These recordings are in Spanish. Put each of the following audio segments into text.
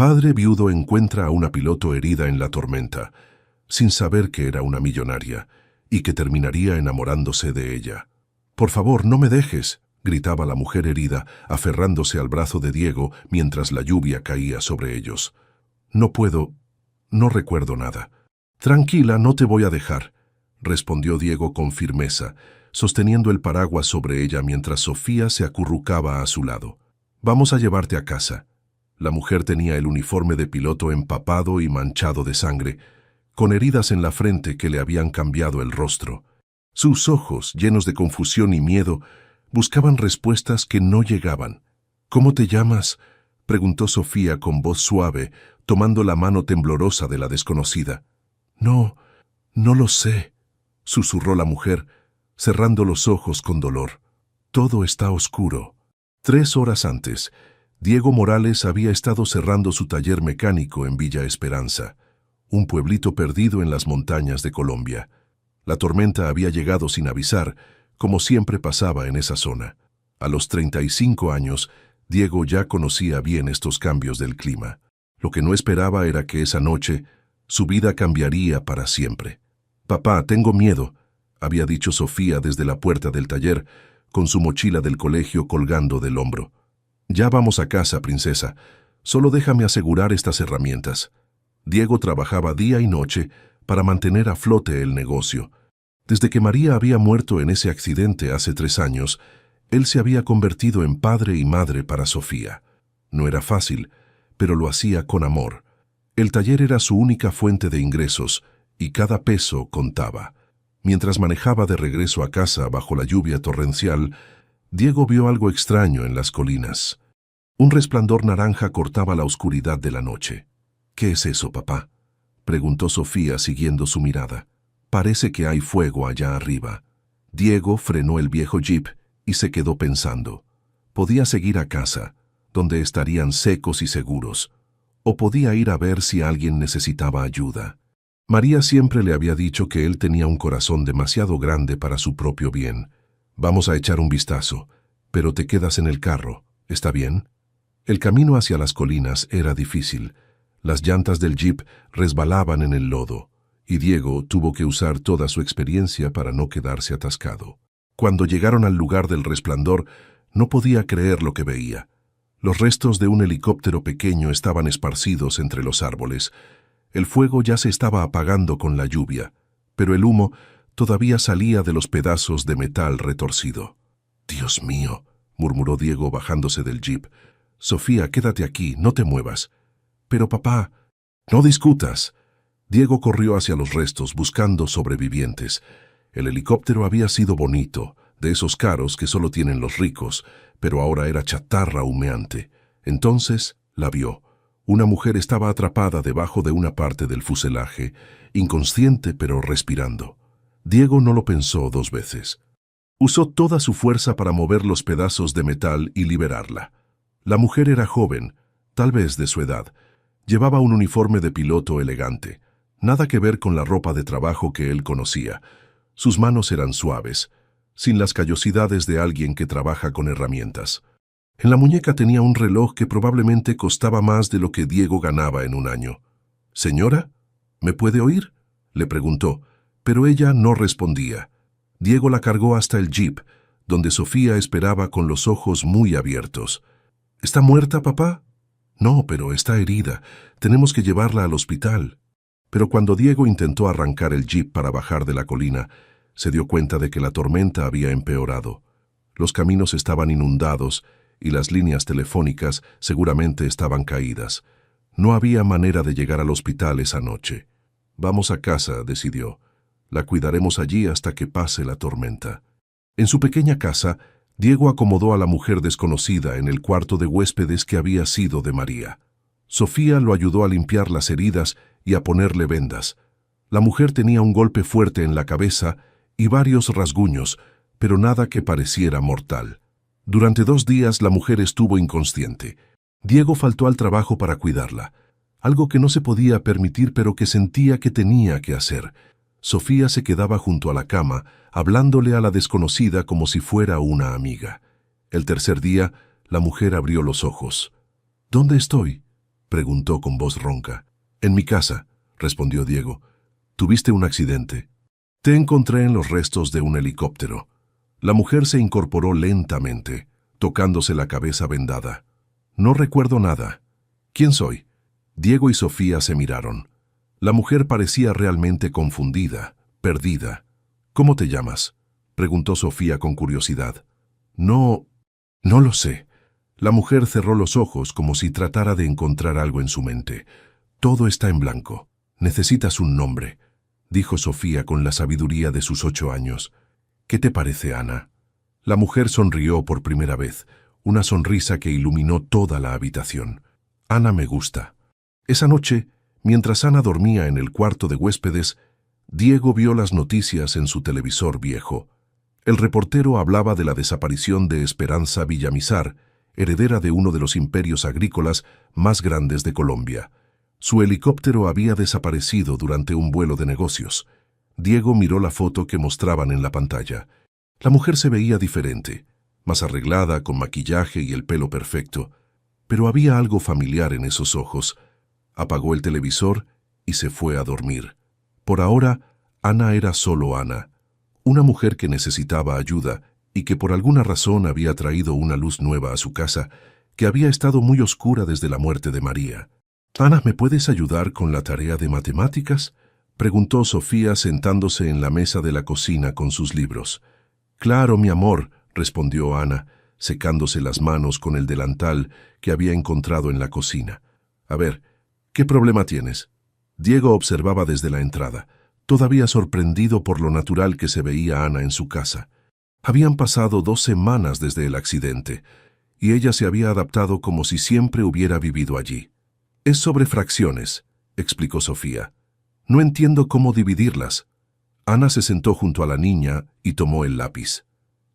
Padre viudo encuentra a una piloto herida en la tormenta, sin saber que era una millonaria y que terminaría enamorándose de ella. «Por favor, no me dejes», gritaba la mujer herida, aferrándose al brazo de Diego mientras la lluvia caía sobre ellos. «No puedo, no recuerdo nada». «Tranquila, no te voy a dejar», respondió Diego con firmeza, sosteniendo el paraguas sobre ella mientras Sofía se acurrucaba a su lado. «Vamos a llevarte a casa». La mujer tenía el uniforme de piloto empapado y manchado de sangre, con heridas en la frente que le habían cambiado el rostro. Sus ojos, llenos de confusión y miedo, buscaban respuestas que no llegaban. «¿Cómo te llamas?», preguntó Sofía con voz suave, tomando la mano temblorosa de la desconocida. «No lo sé», susurró la mujer, cerrando los ojos con dolor. «Todo está oscuro». 3 horas antes, Diego Morales había estado cerrando su taller mecánico en Villa Esperanza, un pueblito perdido en las montañas de Colombia. La tormenta había llegado sin avisar, como siempre pasaba en esa zona. A los 35 años, Diego ya conocía bien estos cambios del clima. Lo que no esperaba era que esa noche su vida cambiaría para siempre. «Papá, tengo miedo», había dicho Sofía desde la puerta del taller, con su mochila del colegio colgando del hombro. «Ya vamos a casa, princesa. Solo déjame asegurar estas herramientas». Diego trabajaba día y noche para mantener a flote el negocio. Desde que María había muerto en ese accidente hace 3 años, él se había convertido en padre y madre para Sofía. No era fácil, pero lo hacía con amor. El taller era su única fuente de ingresos y cada peso contaba. Mientras manejaba de regreso a casa bajo la lluvia torrencial, Diego vio algo extraño en las colinas. Un resplandor naranja cortaba la oscuridad de la noche. «¿Qué es eso, papá?», preguntó Sofía siguiendo su mirada. «Parece que hay fuego allá arriba». Diego frenó el viejo jeep y se quedó pensando. Podía seguir a casa, donde estarían secos y seguros, o podía ir a ver si alguien necesitaba ayuda. María siempre le había dicho que él tenía un corazón demasiado grande para su propio bien. «Vamos a echar un vistazo, pero te quedas en el carro, ¿está bien?». El camino hacia las colinas era difícil. Las llantas del jeep resbalaban en el lodo, y Diego tuvo que usar toda su experiencia para no quedarse atascado. Cuando llegaron al lugar del resplandor, no podía creer lo que veía. Los restos de un helicóptero pequeño estaban esparcidos entre los árboles. El fuego ya se estaba apagando con la lluvia, pero el humo todavía salía de los pedazos de metal retorcido. «Dios mío», murmuró Diego bajándose del jeep. «Sofía, quédate aquí, no te muevas». «Pero papá...». «No discutas». Diego corrió hacia los restos buscando sobrevivientes. El helicóptero había sido bonito, de esos caros que solo tienen los ricos, pero ahora era chatarra humeante. Entonces la vio. Una mujer estaba atrapada debajo de una parte del fuselaje, inconsciente pero respirando. Diego no lo pensó 2 veces. Usó toda su fuerza para mover los pedazos de metal y liberarla. La mujer era joven, tal vez de su edad. Llevaba un uniforme de piloto elegante, nada que ver con la ropa de trabajo que él conocía. Sus manos eran suaves, sin las callosidades de alguien que trabaja con herramientas. En la muñeca tenía un reloj que probablemente costaba más de lo que Diego ganaba en un año. «Señora, ¿me puede oír?», le preguntó, pero ella no respondía. Diego la cargó hasta el jeep, donde Sofía esperaba con los ojos muy abiertos. «¿Está muerta, papá?». «No, pero está herida. Tenemos que llevarla al hospital». Pero cuando Diego intentó arrancar el jeep para bajar de la colina, se dio cuenta de que la tormenta había empeorado. Los caminos estaban inundados y las líneas telefónicas seguramente estaban caídas. No había manera de llegar al hospital esa noche. «Vamos a casa», decidió. «La cuidaremos allí hasta que pase la tormenta». En su pequeña casa, Diego acomodó a la mujer desconocida en el cuarto de huéspedes que había sido de María. Sofía lo ayudó a limpiar las heridas y a ponerle vendas. La mujer tenía un golpe fuerte en la cabeza y varios rasguños, pero nada que pareciera mortal. Durante 2 días la mujer estuvo inconsciente. Diego faltó al trabajo para cuidarla, algo que no se podía permitir pero que sentía que tenía que hacer. Sofía se quedaba junto a la cama, hablándole a la desconocida como si fuera una amiga. El tercer día, la mujer abrió los ojos. «¿Dónde estoy?». preguntó con voz ronca. En mi casa, respondió Diego. ¿Tuviste un accidente? Te encontré en los restos de un helicóptero. La mujer se incorporó lentamente, tocándose la cabeza vendada. No recuerdo nada. ¿Quién soy? Diego y Sofía se miraron. La mujer parecía realmente confundida, perdida. ¿Cómo te llamas?, preguntó Sofía con curiosidad. No lo sé. La mujer cerró los ojos como si tratara de encontrar algo en su mente. Todo está en blanco. Necesitas un nombre, dijo Sofía con la sabiduría de sus 8 años. ¿Qué te parece, Ana? La mujer sonrió por primera vez, una sonrisa que iluminó toda la habitación. Ana me gusta. Esa noche, mientras Ana dormía en el cuarto de huéspedes, Diego vio las noticias en su televisor viejo. El reportero hablaba de la desaparición de Esperanza Villamizar, heredera de uno de los imperios agrícolas más grandes de Colombia. Su helicóptero había desaparecido durante un vuelo de negocios. Diego miró la foto que mostraban en la pantalla. La mujer se veía diferente, más arreglada, con maquillaje y el pelo perfecto. Pero había algo familiar en esos ojos. Apagó el televisor y se fue a dormir. Por ahora, Ana era solo Ana, una mujer que necesitaba ayuda y que por alguna razón había traído una luz nueva a su casa, que había estado muy oscura desde la muerte de María. «Ana, ¿me puedes ayudar con la tarea de matemáticas?», preguntó Sofía sentándose en la mesa de la cocina con sus libros. «Claro, mi amor», respondió Ana, secándose las manos con el delantal que había encontrado en la cocina. «A ver, ¿qué problema tienes?». Diego observaba desde la entrada, todavía sorprendido por lo natural que se veía Ana en su casa. Habían pasado 2 semanas desde el accidente, y ella se había adaptado como si siempre hubiera vivido allí. «Es sobre fracciones», explicó Sofía. «No entiendo cómo dividirlas». Ana se sentó junto a la niña y tomó el lápiz.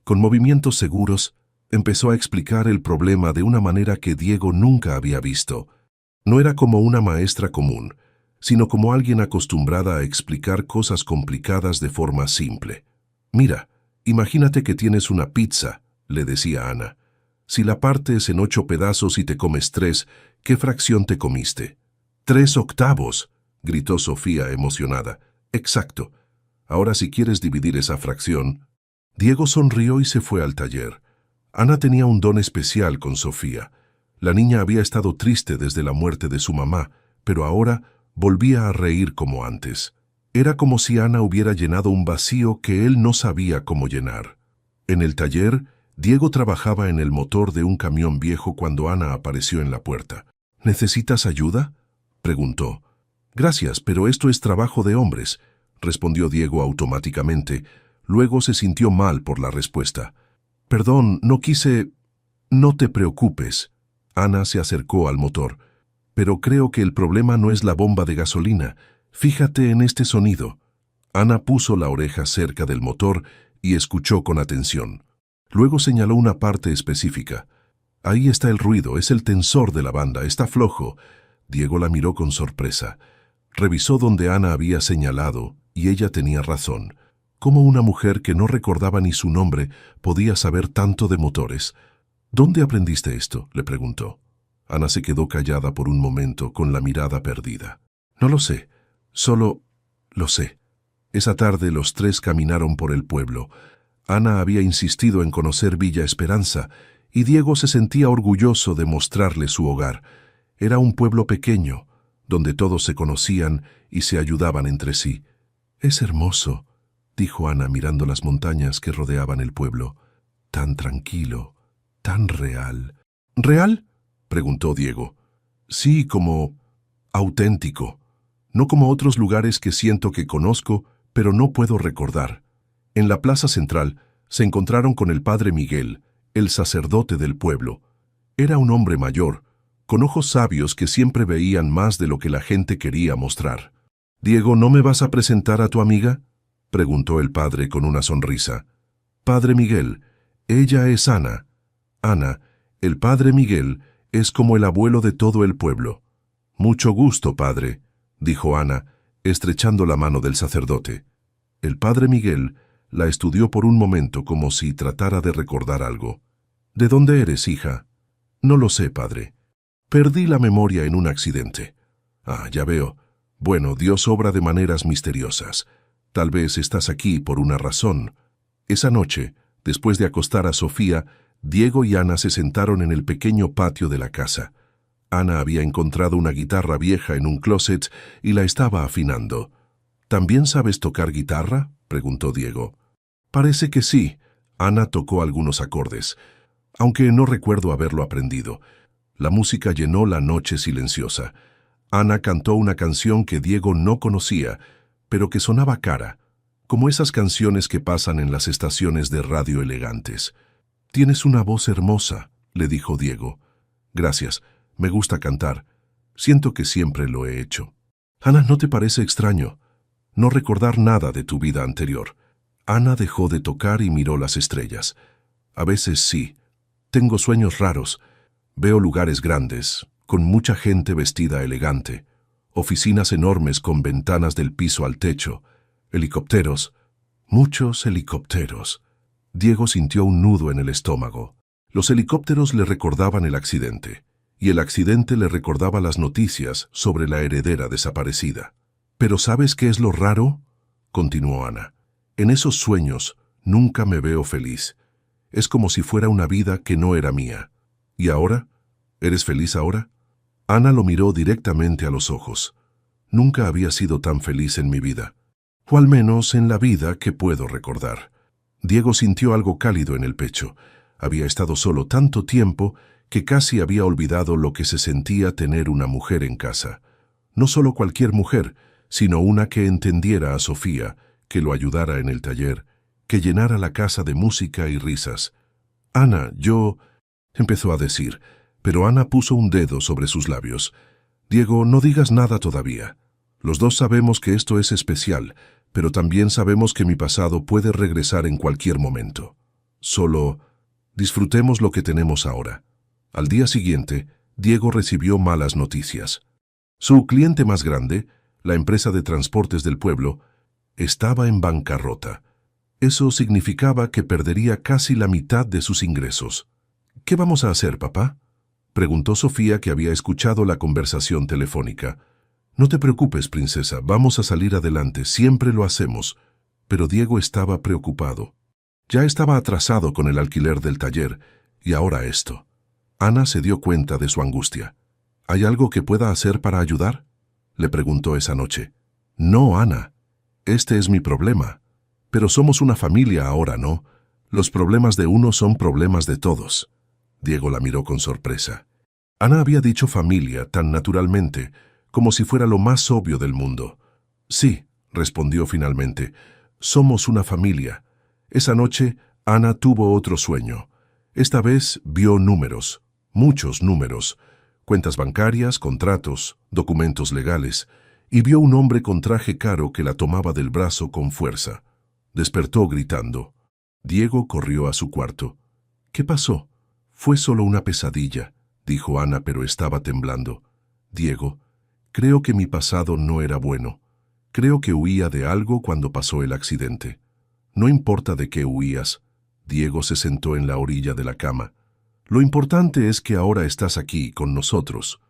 Con movimientos seguros, empezó a explicar el problema de una manera que Diego nunca había visto. No era como una maestra común, sino como alguien acostumbrada a explicar cosas complicadas de forma simple. «Mira, imagínate que tienes una pizza», le decía Ana. «Si la partes en 8 pedazos y te comes 3, ¿qué fracción te comiste?». «3/8», gritó Sofía emocionada. «Exacto. Ahora si quieres dividir esa fracción». Diego sonrió y se fue al taller. Ana tenía un don especial con Sofía. La niña había estado triste desde la muerte de su mamá, pero ahora volvía a reír como antes. Era como si Ana hubiera llenado un vacío que él no sabía cómo llenar. En el taller, Diego trabajaba en el motor de un camión viejo cuando Ana apareció en la puerta. «¿Necesitas ayuda?», preguntó. «Gracias, pero esto es trabajo de hombres», respondió Diego automáticamente. Luego se sintió mal por la respuesta. «Perdón, no quise...». «No te preocupes». Ana se acercó al motor. «Pero creo que el problema no es la bomba de gasolina. Fíjate en este sonido». Ana puso la oreja cerca del motor y escuchó con atención. Luego señaló una parte específica. «Ahí está el ruido, es el tensor de la banda, está flojo». Diego la miró con sorpresa. Revisó donde Ana había señalado, y ella tenía razón. ¿Cómo una mujer que no recordaba ni su nombre podía saber tanto de motores? «¿Dónde aprendiste esto?», le preguntó. Ana se quedó callada por un momento, con la mirada perdida. «No lo sé, solo lo sé». Esa tarde los 3 caminaron por el pueblo. Ana había insistido en conocer Villa Esperanza, y Diego se sentía orgulloso de mostrarle su hogar. Era un pueblo pequeño, donde todos se conocían y se ayudaban entre sí. «Es hermoso», dijo Ana mirando las montañas que rodeaban el pueblo. «Tan tranquilo, tan real». «¿Real?», preguntó Diego. «Sí, como auténtico. No como otros lugares que siento que conozco, pero no puedo recordar». En la plaza central se encontraron con el padre Miguel, el sacerdote del pueblo. Era un hombre mayor, con ojos sabios que siempre veían más de lo que la gente quería mostrar. «Diego, ¿no me vas a presentar a tu amiga?», preguntó el padre con una sonrisa. «Padre Miguel, ella es Ana». «Ana, el padre Miguel es como el abuelo de todo el pueblo». «Mucho gusto, padre», dijo Ana, estrechando la mano del sacerdote. El padre Miguel la estudió por un momento como si tratara de recordar algo. «¿De dónde eres, hija?». «No lo sé, padre». Perdí la memoria en un accidente. Ah, ya veo. Bueno, Dios obra de maneras misteriosas. Tal vez estás aquí por una razón. Esa noche, después de acostar a Sofía, Diego y Ana se sentaron en el pequeño patio de la casa. Ana había encontrado una guitarra vieja en un closet y la estaba afinando. ¿También sabes tocar guitarra?, preguntó Diego. Parece que sí. Ana tocó algunos acordes, aunque no recuerdo haberlo aprendido. La música llenó la noche silenciosa. Ana cantó una canción que Diego no conocía, pero que sonaba cara, como esas canciones que pasan en las estaciones de radio elegantes. «Tienes una voz hermosa», le dijo Diego. «Gracias, me gusta cantar. Siento que siempre lo he hecho». «Ana, ¿no te parece extraño no recordar nada de tu vida anterior?» Ana dejó de tocar y miró las estrellas. «A veces sí. Tengo sueños raros. Veo lugares grandes, con mucha gente vestida elegante, oficinas enormes con ventanas del piso al techo, helicópteros, muchos helicópteros». Diego sintió un nudo en el estómago. Los helicópteros le recordaban el accidente, y el accidente le recordaba las noticias sobre la heredera desaparecida. «¿Pero sabes qué es lo raro?», continuó Ana. «En esos sueños nunca me veo feliz. Es como si fuera una vida que no era mía. ¿Y ahora? ¿Eres feliz ahora?». Ana lo miró directamente a los ojos. «Nunca había sido tan feliz en mi vida, o al menos en la vida que puedo recordar». Diego sintió algo cálido en el pecho. Había estado solo tanto tiempo que casi había olvidado lo que se sentía tener una mujer en casa. No solo cualquier mujer, sino una que entendiera a Sofía, que lo ayudara en el taller, que llenara la casa de música y risas. «Ana, yo…», empezó a decir, pero Ana puso un dedo sobre sus labios. «Diego, no digas nada todavía. Los dos sabemos que esto es especial, pero también sabemos que mi pasado puede regresar en cualquier momento. Solo disfrutemos lo que tenemos ahora». Al día siguiente, Diego recibió malas noticias. Su cliente más grande, la empresa de transportes del pueblo, estaba en bancarrota. Eso significaba que perdería casi la mitad de sus ingresos. «¿Qué vamos a hacer, papá?», preguntó Sofía, que había escuchado la conversación telefónica. «No te preocupes, princesa, vamos a salir adelante, siempre lo hacemos». Pero Diego estaba preocupado. Ya estaba atrasado con el alquiler del taller, y ahora esto. Ana se dio cuenta de su angustia. «¿Hay algo que pueda hacer para ayudar?», le preguntó esa noche. «No, Ana. Este es mi problema. Pero somos una familia ahora, ¿no? Los problemas de uno son problemas de todos». Diego la miró con sorpresa. Ana había dicho familia tan naturalmente, como si fuera lo más obvio del mundo. «Sí», respondió finalmente, «somos una familia». Esa noche, Ana tuvo otro sueño. Esta vez vio números, muchos números, cuentas bancarias, contratos, documentos legales, y vio un hombre con traje caro que la tomaba del brazo con fuerza. Despertó gritando. Diego corrió a su cuarto. «¿Qué pasó?». «Fue solo una pesadilla», dijo Ana, pero estaba temblando. «Diego, creo que mi pasado no era bueno. Creo que huía de algo cuando pasó el accidente». «No importa de qué huías». Diego se sentó en la orilla de la cama. «Lo importante es que ahora estás aquí con nosotros.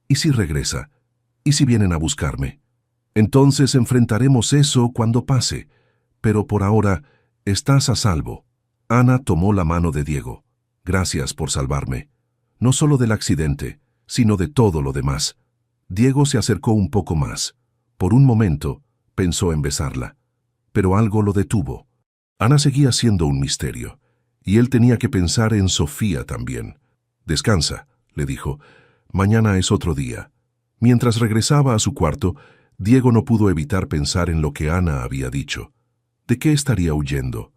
¿Y si regresa? ¿Y si vienen a buscarme? Entonces enfrentaremos eso cuando pase. Pero por ahora estás a salvo». Ana tomó la mano de Diego. «Gracias por salvarme. No solo del accidente, sino de todo lo demás». Diego se acercó un poco más. Por un momento pensó en besarla, pero algo lo detuvo. Ana seguía siendo un misterio, y él tenía que pensar en Sofía también. «Descansa», le dijo. «Mañana es otro día». Mientras regresaba a su cuarto, Diego no pudo evitar pensar en lo que Ana había dicho. ¿De qué estaría huyendo?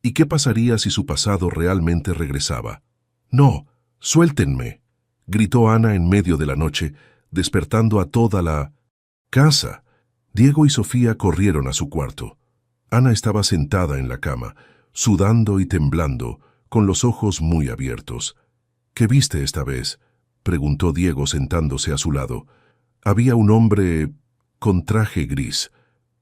¿Y qué pasaría si su pasado realmente regresaba? «No, suéltenme», gritó Ana en medio de la noche, despertando a toda la casa. Diego y Sofía corrieron a su cuarto. Ana estaba sentada en la cama, sudando y temblando, con los ojos muy abiertos. «¿Qué viste esta vez?», preguntó Diego sentándose a su lado. Había un hombre con traje gris.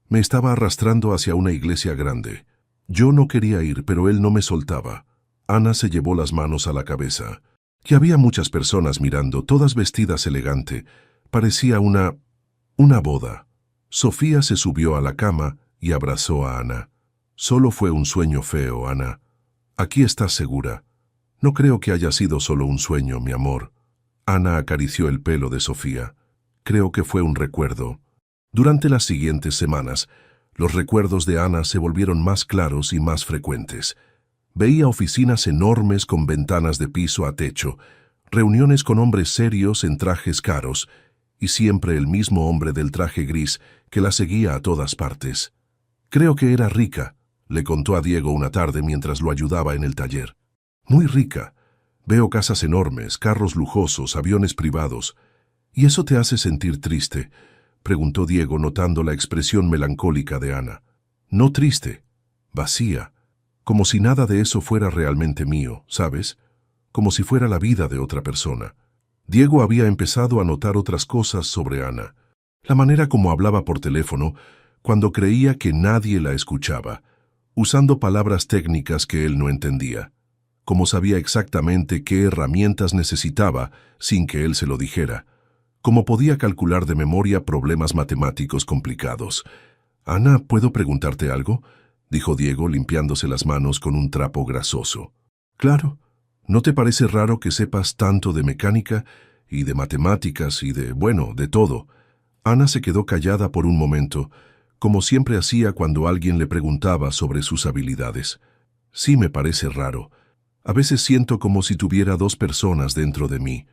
Me estaba arrastrando hacia una iglesia grande. Yo no quería ir, pero él no me soltaba. Ana se llevó las manos a la cabeza. Y había muchas personas mirando, todas vestidas elegante. Parecía una boda. Sofía se subió a la cama y abrazó a Ana. Solo fue un sueño feo, Ana. Aquí estás segura. No creo que haya sido solo un sueño, mi amor. Ana acarició el pelo de Sofía. Creo que fue un recuerdo. Durante las siguientes semanas, los recuerdos de Ana se volvieron más claros y más frecuentes. Veía oficinas enormes con ventanas de piso a techo, reuniones con hombres serios en trajes caros, y siempre el mismo hombre del traje gris que la seguía a todas partes. Creo que era rica, le contó a Diego una tarde mientras lo ayudaba en el taller. Muy rica. Veo casas enormes, carros lujosos, aviones privados. ¿Y eso te hace sentir triste?, preguntó Diego notando la expresión melancólica de Ana. No triste, vacía, como si nada de eso fuera realmente mío, ¿sabes? Como si fuera la vida de otra persona. Diego había empezado a notar otras cosas sobre Ana. La manera como hablaba por teléfono, cuando creía que nadie la escuchaba, usando palabras técnicas que él no entendía. Como sabía exactamente qué herramientas necesitaba sin que él se lo dijera. Como podía calcular de memoria problemas matemáticos complicados. «Ana, ¿puedo preguntarte algo?», dijo Diego limpiándose las manos con un trapo grasoso. «Claro. ¿No te parece raro que sepas tanto de mecánica y de matemáticas y de todo?» Ana se quedó callada por un momento, como siempre hacía cuando alguien le preguntaba sobre sus habilidades. «Sí, me parece raro. A veces siento como si tuviera dos personas dentro de mí.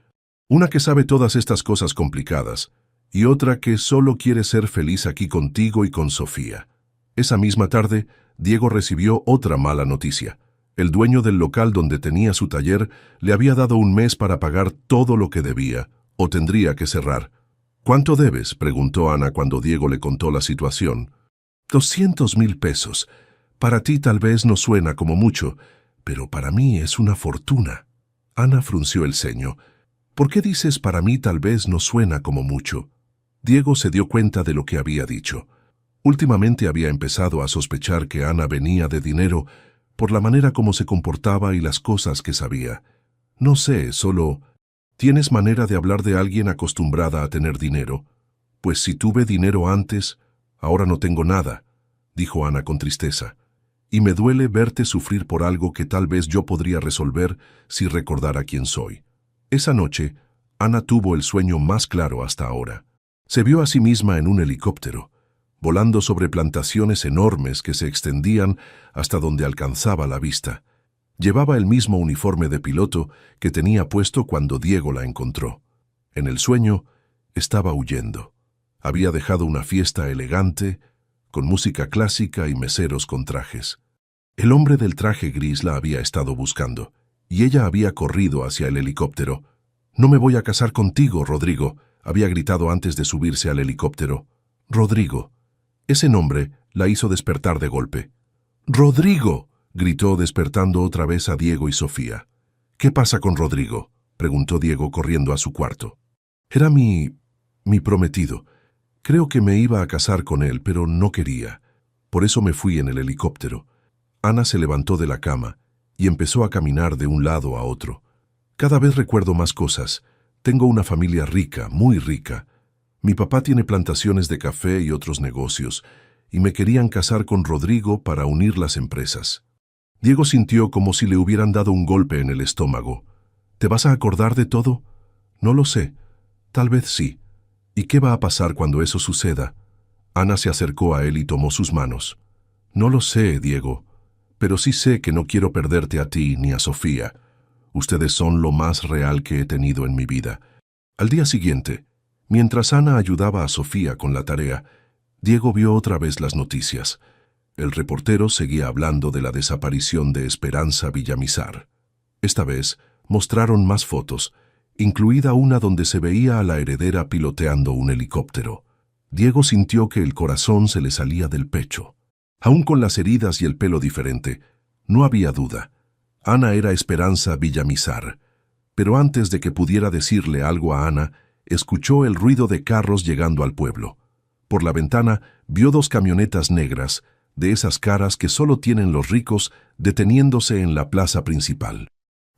Una que sabe todas estas cosas complicadas, y otra que solo quiere ser feliz aquí contigo y con Sofía». Esa misma tarde, Diego recibió otra mala noticia. El dueño del local donde tenía su taller le había dado un mes para pagar todo lo que debía, o tendría que cerrar. «¿Cuánto debes?», preguntó Ana cuando Diego le contó la situación. «200,000 pesos. Para ti tal vez no suena como mucho, pero para mí es una fortuna». Ana frunció el ceño. «¿Por qué dices para mí tal vez no suena como mucho?». Diego se dio cuenta de lo que había dicho. Últimamente había empezado a sospechar que Ana venía de dinero por la manera como se comportaba y las cosas que sabía. «No sé, solo... ¿Tienes manera de hablar de alguien acostumbrada a tener dinero?». «Pues si tuve dinero antes, ahora no tengo nada», dijo Ana con tristeza. «Y me duele verte sufrir por algo que tal vez yo podría resolver si recordara quién soy». Esa noche, Ana tuvo el sueño más claro hasta ahora. Se vio a sí misma en un helicóptero, volando sobre plantaciones enormes que se extendían hasta donde alcanzaba la vista. Llevaba el mismo uniforme de piloto que tenía puesto cuando Diego la encontró. En el sueño, estaba huyendo. Había dejado una fiesta elegante, con música clásica y meseros con trajes. El hombre del traje gris la había estado buscando, y ella había corrido hacia el helicóptero. «No me voy a casar contigo, Rodrigo», había gritado antes de subirse al helicóptero. «Rodrigo». Ese nombre la hizo despertar de golpe. «¡Rodrigo!», gritó despertando otra vez a Diego y Sofía. «¿Qué pasa con Rodrigo?», preguntó Diego corriendo a su cuarto. «Era mi prometido. Creo que me iba a casar con él, pero no quería. Por eso me fui en el helicóptero». Ana se levantó de la cama y empezó a caminar de un lado a otro. «Cada vez recuerdo más cosas. Tengo una familia rica, muy rica. Mi papá tiene plantaciones de café y otros negocios, y me querían casar con Rodrigo para unir las empresas». Diego sintió como si le hubieran dado un golpe en el estómago. «¿Te vas a acordar de todo?». «No lo sé. Tal vez sí». «¿Y qué va a pasar cuando eso suceda?». Ana se acercó a él y tomó sus manos. «No lo sé, Diego, pero sí sé que no quiero perderte a ti ni a Sofía. Ustedes son lo más real que he tenido en mi vida». Al día siguiente, mientras Ana ayudaba a Sofía con la tarea, Diego vio otra vez las noticias. El reportero seguía hablando de la desaparición de Esperanza Villamizar. Esta vez mostraron más fotos, incluida una donde se veía a la heredera piloteando un helicóptero. Diego sintió que el corazón se le salía del pecho. Aún con las heridas y el pelo diferente, no había duda. Ana era Esperanza Villamizar. Pero antes de que pudiera decirle algo a Ana, escuchó el ruido de carros llegando al pueblo. Por la ventana vio dos camionetas negras, de esas caras que solo tienen los ricos, deteniéndose en la plaza principal.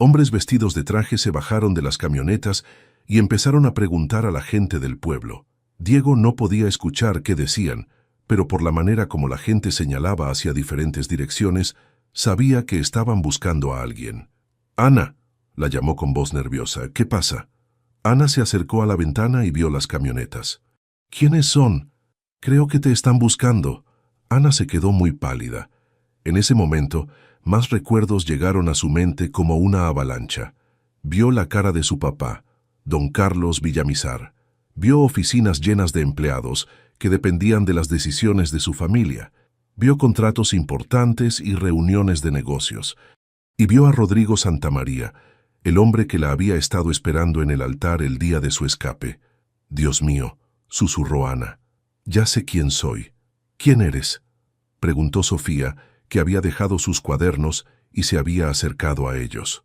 Hombres vestidos de traje se bajaron de las camionetas y empezaron a preguntar a la gente del pueblo. Diego no podía escuchar qué decían, pero por la manera como la gente señalaba hacia diferentes direcciones, sabía que estaban buscando a alguien. «Ana», la llamó con voz nerviosa. «¿Qué pasa?» Ana se acercó a la ventana y vio las camionetas. «¿Quiénes son? Creo que te están buscando». Ana se quedó muy pálida. En ese momento, más recuerdos llegaron a su mente como una avalancha. Vio la cara de su papá, don Carlos Villamizar. Vio oficinas llenas de empleados que dependían de las decisiones de su familia. Vio contratos importantes y reuniones de negocios. Y vio a Rodrigo Santamaría, el hombre que la había estado esperando en el altar el día de su escape. «Dios mío», susurró Ana, «ya sé quién soy». «¿Quién eres?», preguntó Sofía, que había dejado sus cuadernos y se había acercado a ellos.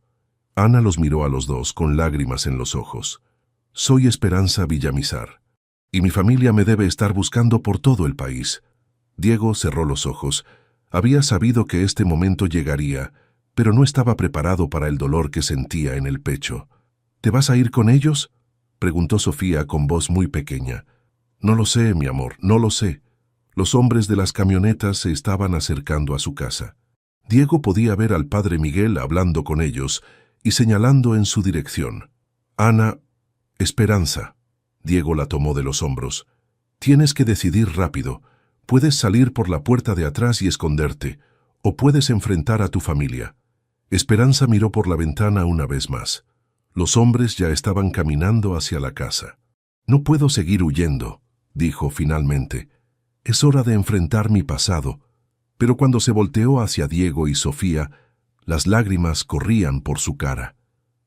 Ana los miró a los dos con lágrimas en los ojos. «Soy Esperanza Villamizar, y mi familia me debe estar buscando por todo el país». Diego cerró los ojos. Había sabido que este momento llegaría, pero no estaba preparado para el dolor que sentía en el pecho. «¿Te vas a ir con ellos?», preguntó Sofía con voz muy pequeña. «No lo sé, mi amor, no lo sé». Los hombres de las camionetas se estaban acercando a su casa. Diego podía ver al padre Miguel hablando con ellos y señalando en su dirección. «Ana, Esperanza». Diego la tomó de los hombros. «Tienes que decidir rápido. Puedes salir por la puerta de atrás y esconderte, o puedes enfrentar a tu familia». Esperanza miró por la ventana una vez más. Los hombres ya estaban caminando hacia la casa. «No puedo seguir huyendo», dijo finalmente. «Es hora de enfrentar mi pasado». Pero cuando se volteó hacia Diego y Sofía, las lágrimas corrían por su cara.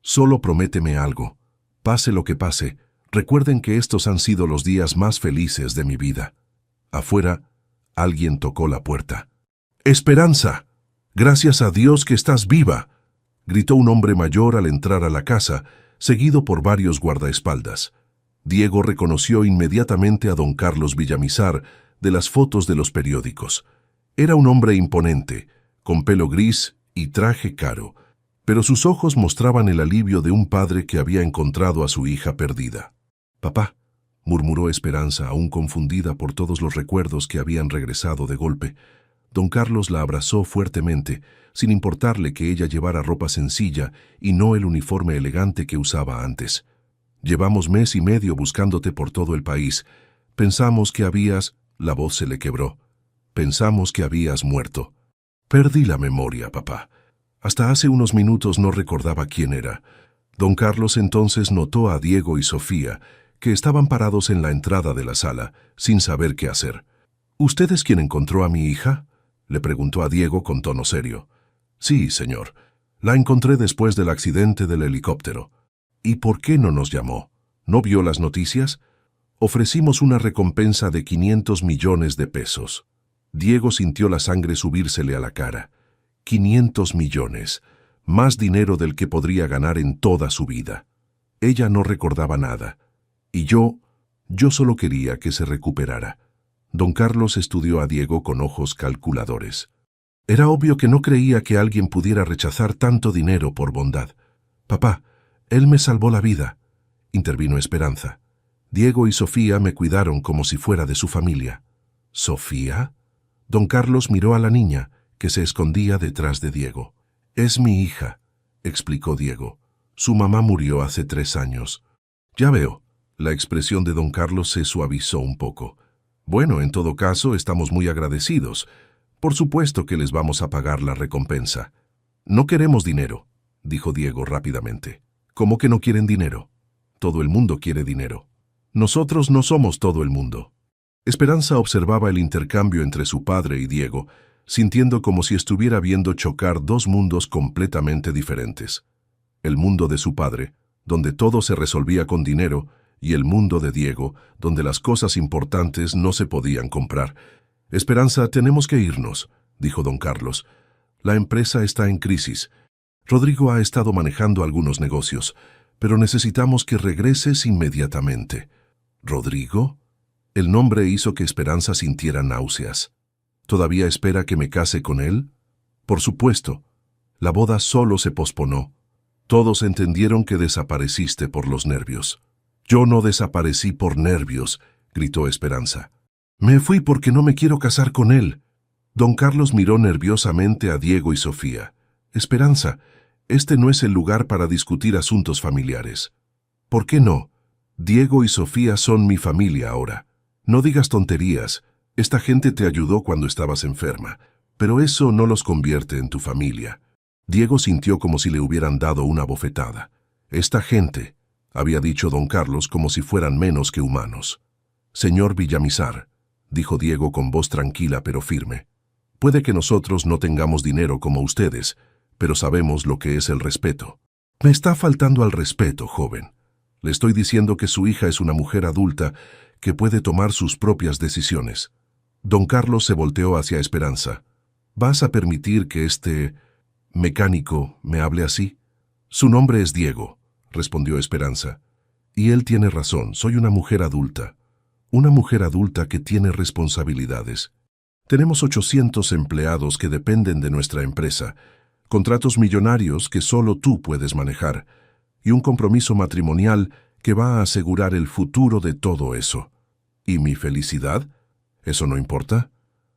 «Solo prométeme algo. Pase lo que pase, recuerden que estos han sido los días más felices de mi vida». Afuera, alguien tocó la puerta. «¡Esperanza! Gracias a Dios que estás viva», gritó un hombre mayor al entrar a la casa, seguido por varios guardaespaldas. Diego reconoció inmediatamente a don Carlos Villamizar de las fotos de los periódicos. Era un hombre imponente, con pelo gris y traje caro, pero sus ojos mostraban el alivio de un padre que había encontrado a su hija perdida. «Papá», murmuró Esperanza, aún confundida por todos los recuerdos que habían regresado de golpe. Don Carlos la abrazó fuertemente, sin importarle que ella llevara ropa sencilla y no el uniforme elegante que usaba antes. «Llevamos mes y medio buscándote por todo el país. Pensamos que habías...» La voz se le quebró. «Pensamos que habías muerto». «Perdí la memoria, papá. Hasta hace unos minutos no recordaba quién era». Don Carlos entonces notó a Diego y Sofía, que estaban parados en la entrada de la sala, sin saber qué hacer. «¿Usted es quien encontró a mi hija?», le preguntó a Diego con tono serio. «Sí, señor. La encontré después del accidente del helicóptero». «¿Y por qué no nos llamó? ¿No vio las noticias? Ofrecimos una recompensa de 500 millones de pesos». Diego sintió la sangre subírsele a la cara. 500 millones, más dinero del que podría ganar en toda su vida. Ella no recordaba nada. Y yo solo quería que se recuperara. Don Carlos estudió a Diego con ojos calculadores. Era obvio que no creía que alguien pudiera rechazar tanto dinero por bondad. «Papá, él me salvó la vida», intervino Esperanza. «Diego y Sofía me cuidaron como si fuera de su familia». «¿Sofía?». Don Carlos miró a la niña, que se escondía detrás de Diego. «Es mi hija», explicó Diego. «Su mamá murió hace 3 años». «Ya veo». La expresión de don Carlos se suavizó un poco. «Bueno, en todo caso, estamos muy agradecidos. Por supuesto que les vamos a pagar la recompensa». «No queremos dinero», dijo Diego rápidamente. «¿Cómo que no quieren dinero? Todo el mundo quiere dinero». «Nosotros no somos todo el mundo». Esperanza observaba el intercambio entre su padre y Diego, sintiendo como si estuviera viendo chocar 2 mundos completamente diferentes. El mundo de su padre, donde todo se resolvía con dinero, y el mundo de Diego, donde las cosas importantes no se podían comprar. «Esperanza, tenemos que irnos», dijo don Carlos. «La empresa está en crisis. Rodrigo ha estado manejando algunos negocios, pero necesitamos que regreses inmediatamente». «¿Rodrigo?». El nombre hizo que Esperanza sintiera náuseas. «¿Todavía espera que me case con él?». «Por supuesto. La boda solo se posponó». Todos entendieron que desapareciste por los nervios. Yo no desaparecí por nervios, gritó Esperanza. Me fui porque no me quiero casar con él. Don Carlos miró nerviosamente a Diego y Sofía. Esperanza, este no es el lugar para discutir asuntos familiares. ¿Por qué no? Diego y Sofía son mi familia ahora. No digas tonterías. Esta gente te ayudó cuando estabas enferma, pero eso no los convierte en tu familia. Diego sintió como si le hubieran dado una bofetada. Esta gente, había dicho don Carlos como si fueran menos que humanos. Señor Villamizar, dijo Diego con voz tranquila pero firme, puede que nosotros no tengamos dinero como ustedes, pero sabemos lo que es el respeto. Me está faltando al respeto, joven. Le estoy diciendo que su hija es una mujer adulta que puede tomar sus propias decisiones. Don Carlos se volteó hacia Esperanza. ¿Vas a permitir que este mecánico me hable así? Su nombre es Diego, respondió Esperanza. Y él tiene razón, soy una mujer adulta. Una mujer adulta que tiene responsabilidades. Tenemos 800 empleados que dependen de nuestra empresa, contratos millonarios que solo tú puedes manejar, y un compromiso matrimonial que va a asegurar el futuro de todo eso. ¿Y mi felicidad? ¿Eso no importa?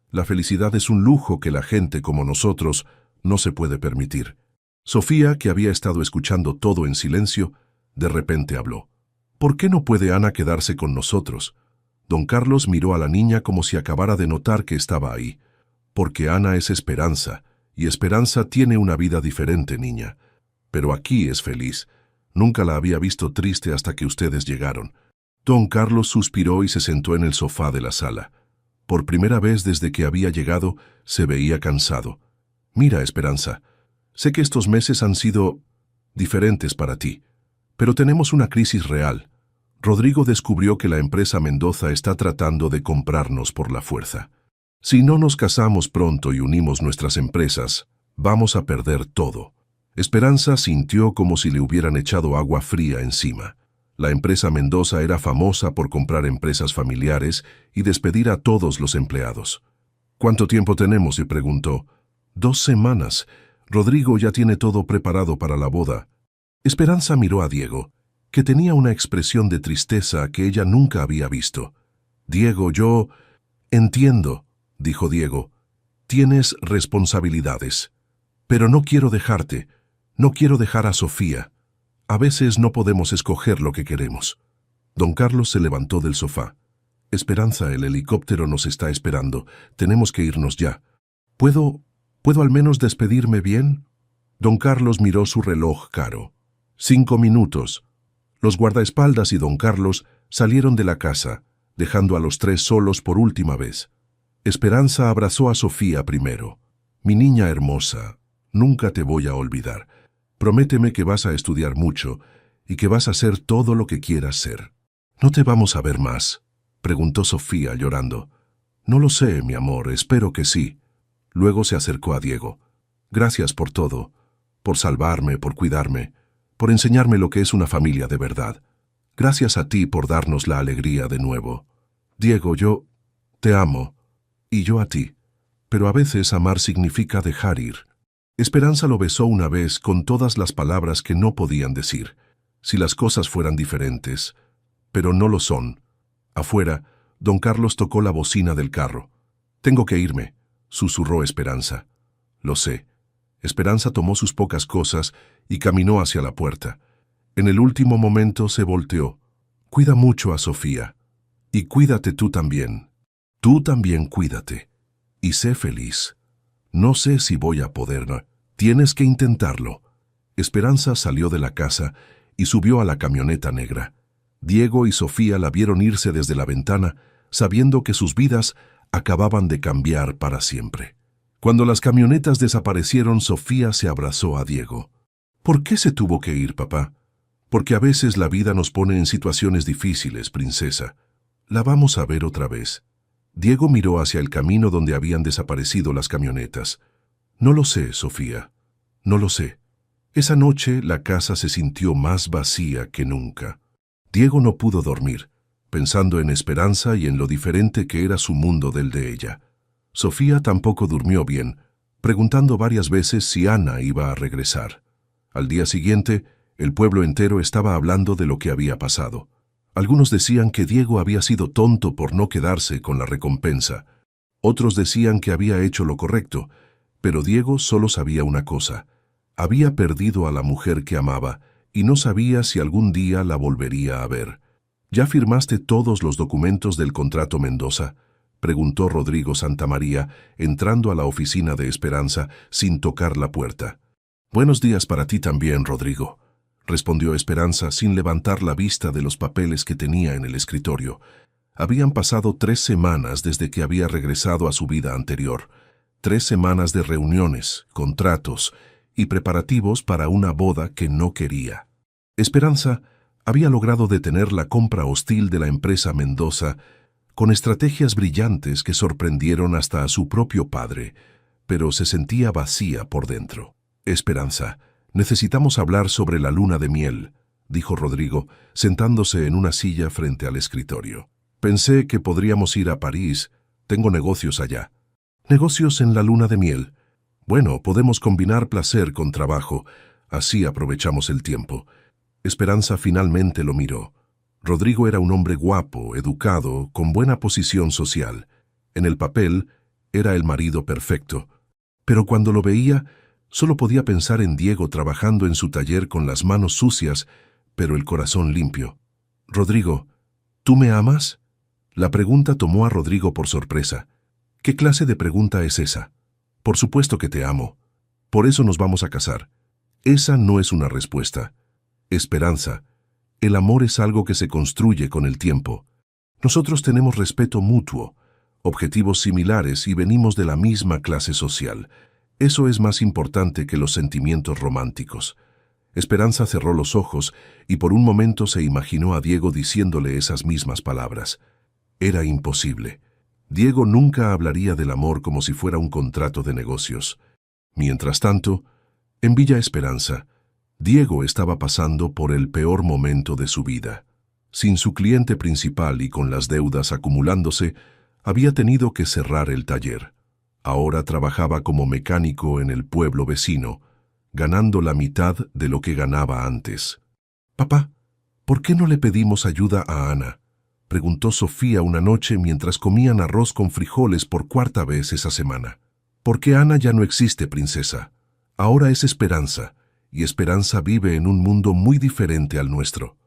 La felicidad es un lujo que la gente como nosotros no se puede permitir. Sofía, que había estado escuchando todo en silencio, de repente habló. ¿Por qué no puede Ana quedarse con nosotros? Don Carlos miró a la niña como si acabara de notar que estaba ahí. Porque Ana es Esperanza, y Esperanza tiene una vida diferente, niña. Pero aquí es feliz. Nunca la había visto triste hasta que ustedes llegaron. Don Carlos suspiró y se sentó en el sofá de la sala. Por primera vez desde que había llegado, se veía cansado. Mira, Esperanza, sé que estos meses han sido diferentes para ti, pero tenemos una crisis real. Rodrigo descubrió que la empresa Mendoza está tratando de comprarnos por la fuerza. Si no nos casamos pronto y unimos nuestras empresas, vamos a perder todo. Esperanza sintió como si le hubieran echado agua fría encima. La empresa Mendoza era famosa por comprar empresas familiares y despedir a todos los empleados. ¿Cuánto tiempo tenemos?, se preguntó. 2 semanas. Rodrigo ya tiene todo preparado para la boda. Esperanza miró a Diego, que tenía una expresión de tristeza que ella nunca había visto. Diego, yo entiendo, dijo Diego. Tienes responsabilidades. Pero no quiero dejarte. No quiero dejar a Sofía. A veces no podemos escoger lo que queremos. Don Carlos se levantó del sofá. Esperanza, el helicóptero nos está esperando. Tenemos que irnos ya. ¿Puedo al menos despedirme bien? Don Carlos miró su reloj caro. 5 minutos. Los guardaespaldas y don Carlos salieron de la casa, dejando a los 3 solos por última vez. Esperanza abrazó a Sofía primero. Mi niña hermosa, nunca te voy a olvidar. Prométeme que vas a estudiar mucho y que vas a hacer todo lo que quieras ser. ¿No te vamos a ver más?, preguntó Sofía llorando. No lo sé, mi amor, espero que sí. Luego se acercó a Diego. Gracias por todo, por salvarme, por cuidarme, por enseñarme lo que es una familia de verdad. Gracias a ti por darnos la alegría de nuevo. Diego, yo te amo, y yo a ti. Pero a veces amar significa dejar ir. Esperanza lo besó una vez con todas las palabras que no podían decir, si las cosas fueran diferentes, pero no lo son. Afuera, don Carlos tocó la bocina del carro. Tengo que irme, susurró Esperanza. Lo sé. Esperanza tomó sus pocas cosas y caminó hacia la puerta. En el último momento se volteó. Cuida mucho a Sofía. Y cuídate tú también. Tú también cuídate. Y sé feliz. No sé si voy a poder, ¿no? Tienes que intentarlo. Esperanza salió de la casa y subió a la camioneta negra. Diego y Sofía la vieron irse desde la ventana, sabiendo que sus vidas acababan de cambiar para siempre. Cuando las camionetas desaparecieron, Sofía se abrazó a Diego. ¿Por qué se tuvo que ir, papá? Porque a veces la vida nos pone en situaciones difíciles, princesa. La vamos a ver otra vez. Diego miró hacia el camino donde habían desaparecido las camionetas. No lo sé, Sofía. No lo sé. Esa noche la casa se sintió más vacía que nunca. Diego no pudo dormir, pensando en Esperanza y en lo diferente que era su mundo del de ella. Sofía tampoco durmió bien, preguntando varias veces si Ana iba a regresar. Al día siguiente, el pueblo entero estaba hablando de lo que había pasado. Algunos decían que Diego había sido tonto por no quedarse con la recompensa. Otros decían que había hecho lo correcto, pero Diego solo sabía una cosa. Había perdido a la mujer que amaba y no sabía si algún día la volvería a ver. ¿Ya firmaste todos los documentos del contrato Mendoza?, preguntó Rodrigo Santamaría, entrando a la oficina de Esperanza sin tocar la puerta. Buenos días para ti también, Rodrigo, respondió Esperanza sin levantar la vista de los papeles que tenía en el escritorio. Habían pasado 3 semanas desde que había regresado a su vida anterior. 3 semanas de reuniones, contratos y preparativos para una boda que no quería. Esperanza había logrado detener la compra hostil de la empresa Mendoza con estrategias brillantes que sorprendieron hasta a su propio padre, pero se sentía vacía por dentro. Esperanza, necesitamos hablar sobre la luna de miel, dijo Rodrigo, sentándose en una silla frente al escritorio. Pensé que podríamos ir a París. Tengo negocios allá. ¿Negocios en la luna de miel? Bueno, podemos combinar placer con trabajo. Así aprovechamos el tiempo. Esperanza finalmente lo miró. Rodrigo era un hombre guapo, educado, con buena posición social. En el papel, era el marido perfecto. Pero cuando lo veía, solo podía pensar en Diego trabajando en su taller con las manos sucias, pero el corazón limpio. Rodrigo, ¿tú me amas? La pregunta tomó a Rodrigo por sorpresa. ¿Qué clase de pregunta es esa? Por supuesto que te amo. Por eso nos vamos a casar. Esa no es una respuesta. Esperanza, el amor es algo que se construye con el tiempo. Nosotros tenemos respeto mutuo, objetivos similares y venimos de la misma clase social. Eso es más importante que los sentimientos románticos. Esperanza cerró los ojos y por un momento se imaginó a Diego diciéndole esas mismas palabras. Era imposible. Diego nunca hablaría del amor como si fuera un contrato de negocios. Mientras tanto, en Villa Esperanza, Diego estaba pasando por el peor momento de su vida. Sin su cliente principal y con las deudas acumulándose, había tenido que cerrar el taller. Ahora trabajaba como mecánico en el pueblo vecino, ganando la mitad de lo que ganaba antes. «Papá, ¿por qué no le pedimos ayuda a Ana?», preguntó Sofía una noche mientras comían arroz con frijoles por 4ª vez esa semana. «Porque Ana ya no existe, princesa. Ahora es Esperanza, y Esperanza vive en un mundo muy diferente al nuestro.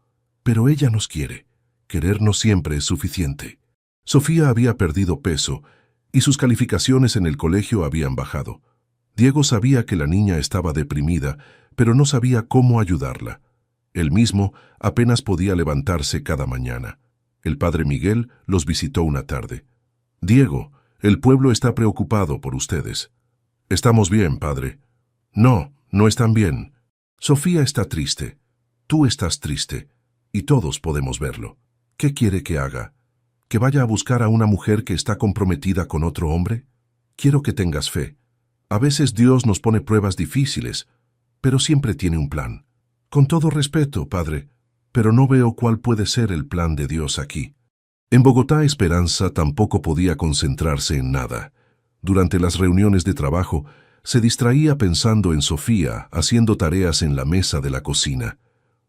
Pero ella nos quiere. Querernos siempre es suficiente». Sofía había perdido peso, y sus calificaciones en el colegio habían bajado. Diego sabía que la niña estaba deprimida, pero no sabía cómo ayudarla. Él mismo apenas podía levantarse cada mañana. El padre Miguel los visitó una tarde. «Diego, el pueblo está preocupado por ustedes». «Estamos bien, padre». «No, no están bien. Sofía está triste. Tú estás triste. Y todos podemos verlo. ¿Qué quiere que haga? ¿Que vaya a buscar a una mujer que está comprometida con otro hombre? Quiero que tengas fe. A veces Dios nos pone pruebas difíciles, pero siempre tiene un plan. Con todo respeto, padre, pero no veo cuál puede ser el plan de Dios aquí». En Bogotá, Esperanza tampoco podía concentrarse en nada. Durante las reuniones de trabajo, se distraía pensando en Sofía, haciendo tareas en la mesa de la cocina.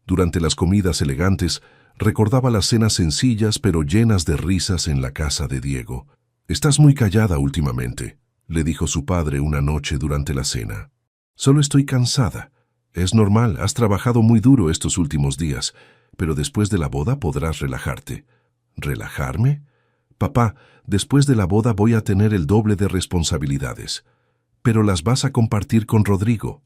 Durante las comidas elegantes, recordaba las cenas sencillas pero llenas de risas en la casa de Diego. «Estás muy callada últimamente», le dijo su padre una noche durante la cena. «Solo estoy cansada. Es normal, has trabajado muy duro estos últimos días, pero después de la boda podrás relajarte». «¿Relajarme? Papá, después de la boda voy a tener el doble de responsabilidades». «Pero las vas a compartir con Rodrigo».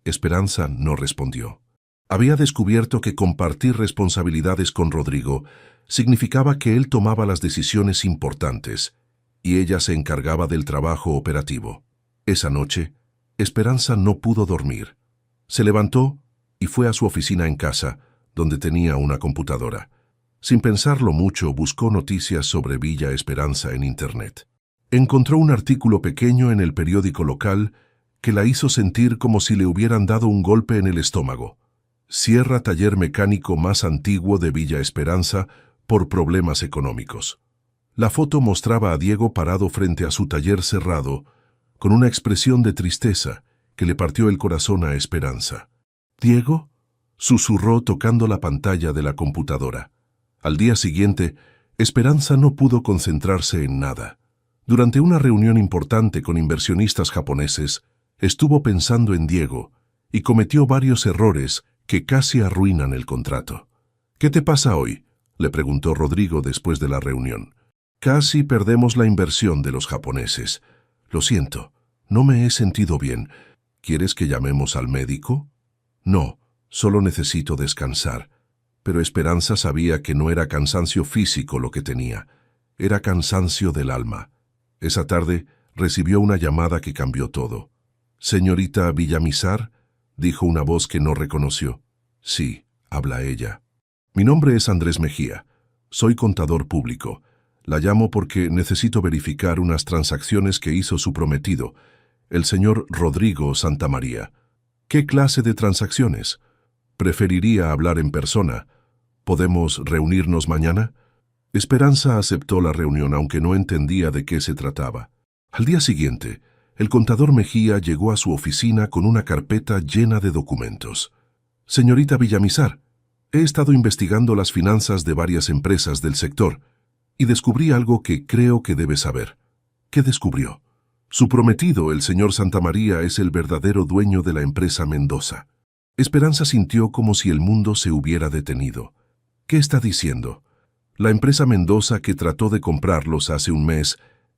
Esperanza no respondió. Había descubierto que compartir responsabilidades con Rodrigo significaba que él tomaba las decisiones importantes y ella se encargaba del trabajo operativo. Esa noche, Esperanza no pudo dormir. Se levantó y fue a su oficina en casa, donde tenía una computadora. Sin pensarlo mucho, buscó noticias sobre Villa Esperanza en Internet. Encontró un artículo pequeño en el periódico local que la hizo sentir como si le hubieran dado un golpe en el estómago. «Cierra taller mecánico más antiguo de Villa Esperanza por problemas económicos». La foto mostraba a Diego parado frente a su taller cerrado, con una expresión de tristeza que le partió el corazón a Esperanza. ¿Diego?, susurró tocando la pantalla de la computadora. Al día siguiente, Esperanza no pudo concentrarse en nada. Durante una reunión importante con inversionistas japoneses, estuvo pensando en Diego y cometió varios errores que casi arruinan el contrato. «¿Qué te pasa hoy?», le preguntó Rodrigo después de la reunión. «Casi perdemos la inversión de los japoneses. Lo siento, no me he sentido bien. ¿Quieres que llamemos al médico?» «No, solo necesito descansar». Pero Esperanza sabía que no era cansancio físico lo que tenía, era cansancio del alma. Esa tarde recibió una llamada que cambió todo. «¿Señorita Villamizar?», dijo una voz que no reconoció. «Sí», habla ella. «Mi nombre es Andrés Mejía. Soy contador público. La llamo porque necesito verificar unas transacciones que hizo su prometido, el señor Rodrigo Santamaría». «¿Qué clase de transacciones?». «Preferiría hablar en persona. ¿Podemos reunirnos mañana?». Esperanza aceptó la reunión, aunque no entendía de qué se trataba. Al día siguiente, el contador Mejía llegó a su oficina con una carpeta llena de documentos. «Señorita Villamizar, he estado investigando las finanzas de varias empresas del sector y descubrí algo que creo que debe saber». «¿Qué descubrió?». «Su prometido, el señor Santamaría, es el verdadero dueño de la empresa Mendoza». Esperanza sintió como si el mundo se hubiera detenido. «¿Qué está diciendo?». «La empresa Mendoza que trató de comprarlos hace un mes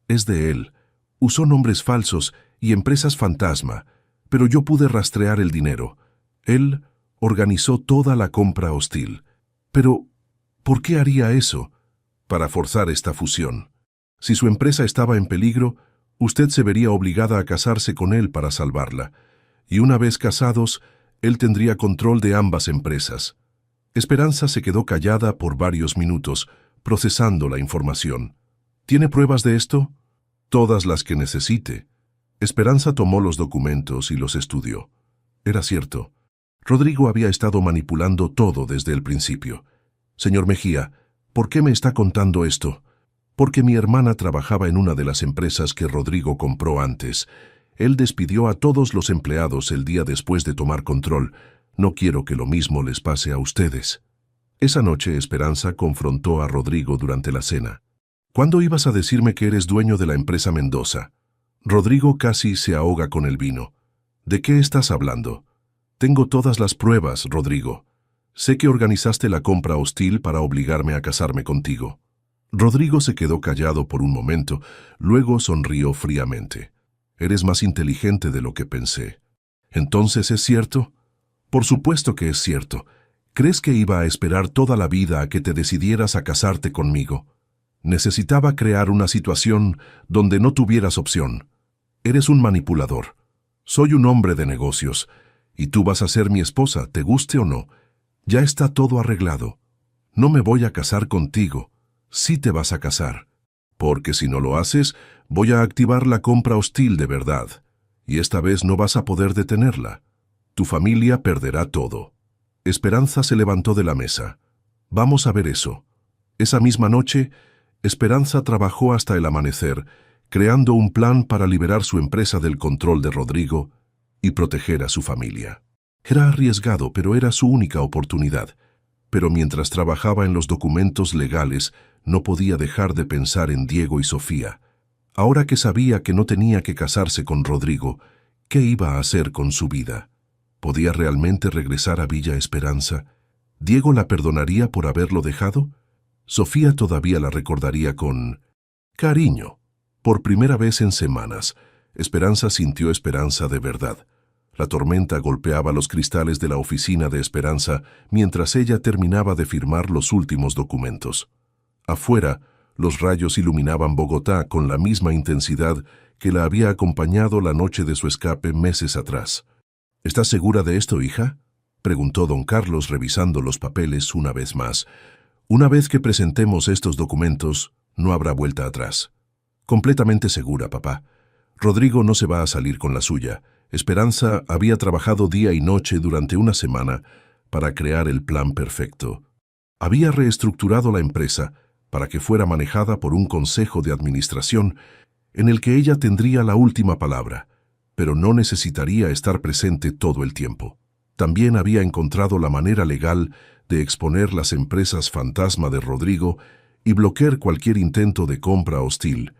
es de él. Usó nombres falsos y empresas fantasma, pero yo pude rastrear el dinero. Él organizó toda la compra hostil». «Pero, ¿por qué haría eso?». «Para forzar esta fusión. Si su empresa estaba en peligro, usted se vería obligada a casarse con él para salvarla. Y una vez casados, él tendría control de ambas empresas». Esperanza se quedó callada por varios minutos, procesando la información. «¿Tiene pruebas de esto?». «Todas las que necesite». Esperanza tomó los documentos y los estudió. Era cierto. Rodrigo había estado manipulando todo desde el principio. «Señor Mejía, ¿por qué me está contando esto?». «Porque mi hermana trabajaba en una de las empresas que Rodrigo compró antes. Él despidió a todos los empleados el día después de tomar control. No quiero que lo mismo les pase a ustedes». Esa noche Esperanza confrontó a Rodrigo durante la cena. «¿Cuándo ibas a decirme que eres dueño de la empresa Mendoza?». Rodrigo casi se ahoga con el vino. «¿De qué estás hablando?». «Tengo todas las pruebas, Rodrigo. Sé que organizaste la compra hostil para obligarme a casarme contigo». Rodrigo se quedó callado por un momento, luego sonrió fríamente. «Eres más inteligente de lo que pensé». «¿Entonces es cierto?». «Por supuesto que es cierto. ¿Crees que iba a esperar toda la vida a que te decidieras a casarte conmigo? Necesitaba crear una situación donde no tuvieras opción. Eres un manipulador. Soy un hombre de negocios, y tú vas a ser mi esposa, te guste o no. Ya está todo arreglado. No me voy a casar contigo. Sí te vas a casar. Porque si no lo haces, voy a activar la compra hostil de verdad, y esta vez no vas a poder detenerla. Tu familia perderá todo». Esperanza se levantó de la mesa. «Vamos a ver eso». Esa misma noche, Esperanza trabajó hasta el amanecer, creando un plan para liberar su empresa del control de Rodrigo y proteger a su familia. Era arriesgado, pero era su única oportunidad. Pero mientras trabajaba en los documentos legales, no podía dejar de pensar en Diego y Sofía. Ahora que sabía que no tenía que casarse con Rodrigo, ¿qué iba a hacer con su vida? ¿Podía realmente regresar a Villa Esperanza? ¿Diego la perdonaría por haberlo dejado? Sofía todavía la recordaría con cariño. Por primera vez en semanas, Esperanza sintió esperanza de verdad. La tormenta golpeaba los cristales de la oficina de Esperanza mientras ella terminaba de firmar los últimos documentos. Afuera, los rayos iluminaban Bogotá con la misma intensidad que la había acompañado la noche de su escape meses atrás. «¿Estás segura de esto, hija?», preguntó don Carlos revisando los papeles una vez más. «Una vez que presentemos estos documentos, no habrá vuelta atrás». «Completamente segura, papá. Rodrigo no se va a salir con la suya. Esperanza había trabajado día y noche durante una semana para crear el plan perfecto. Había reestructurado la empresa para que fuera manejada por un consejo de administración en el que ella tendría la última palabra, pero no necesitaría estar presente todo el tiempo. También había encontrado la manera legal de exponer las empresas fantasma de Rodrigo y bloquear cualquier intento de compra hostil.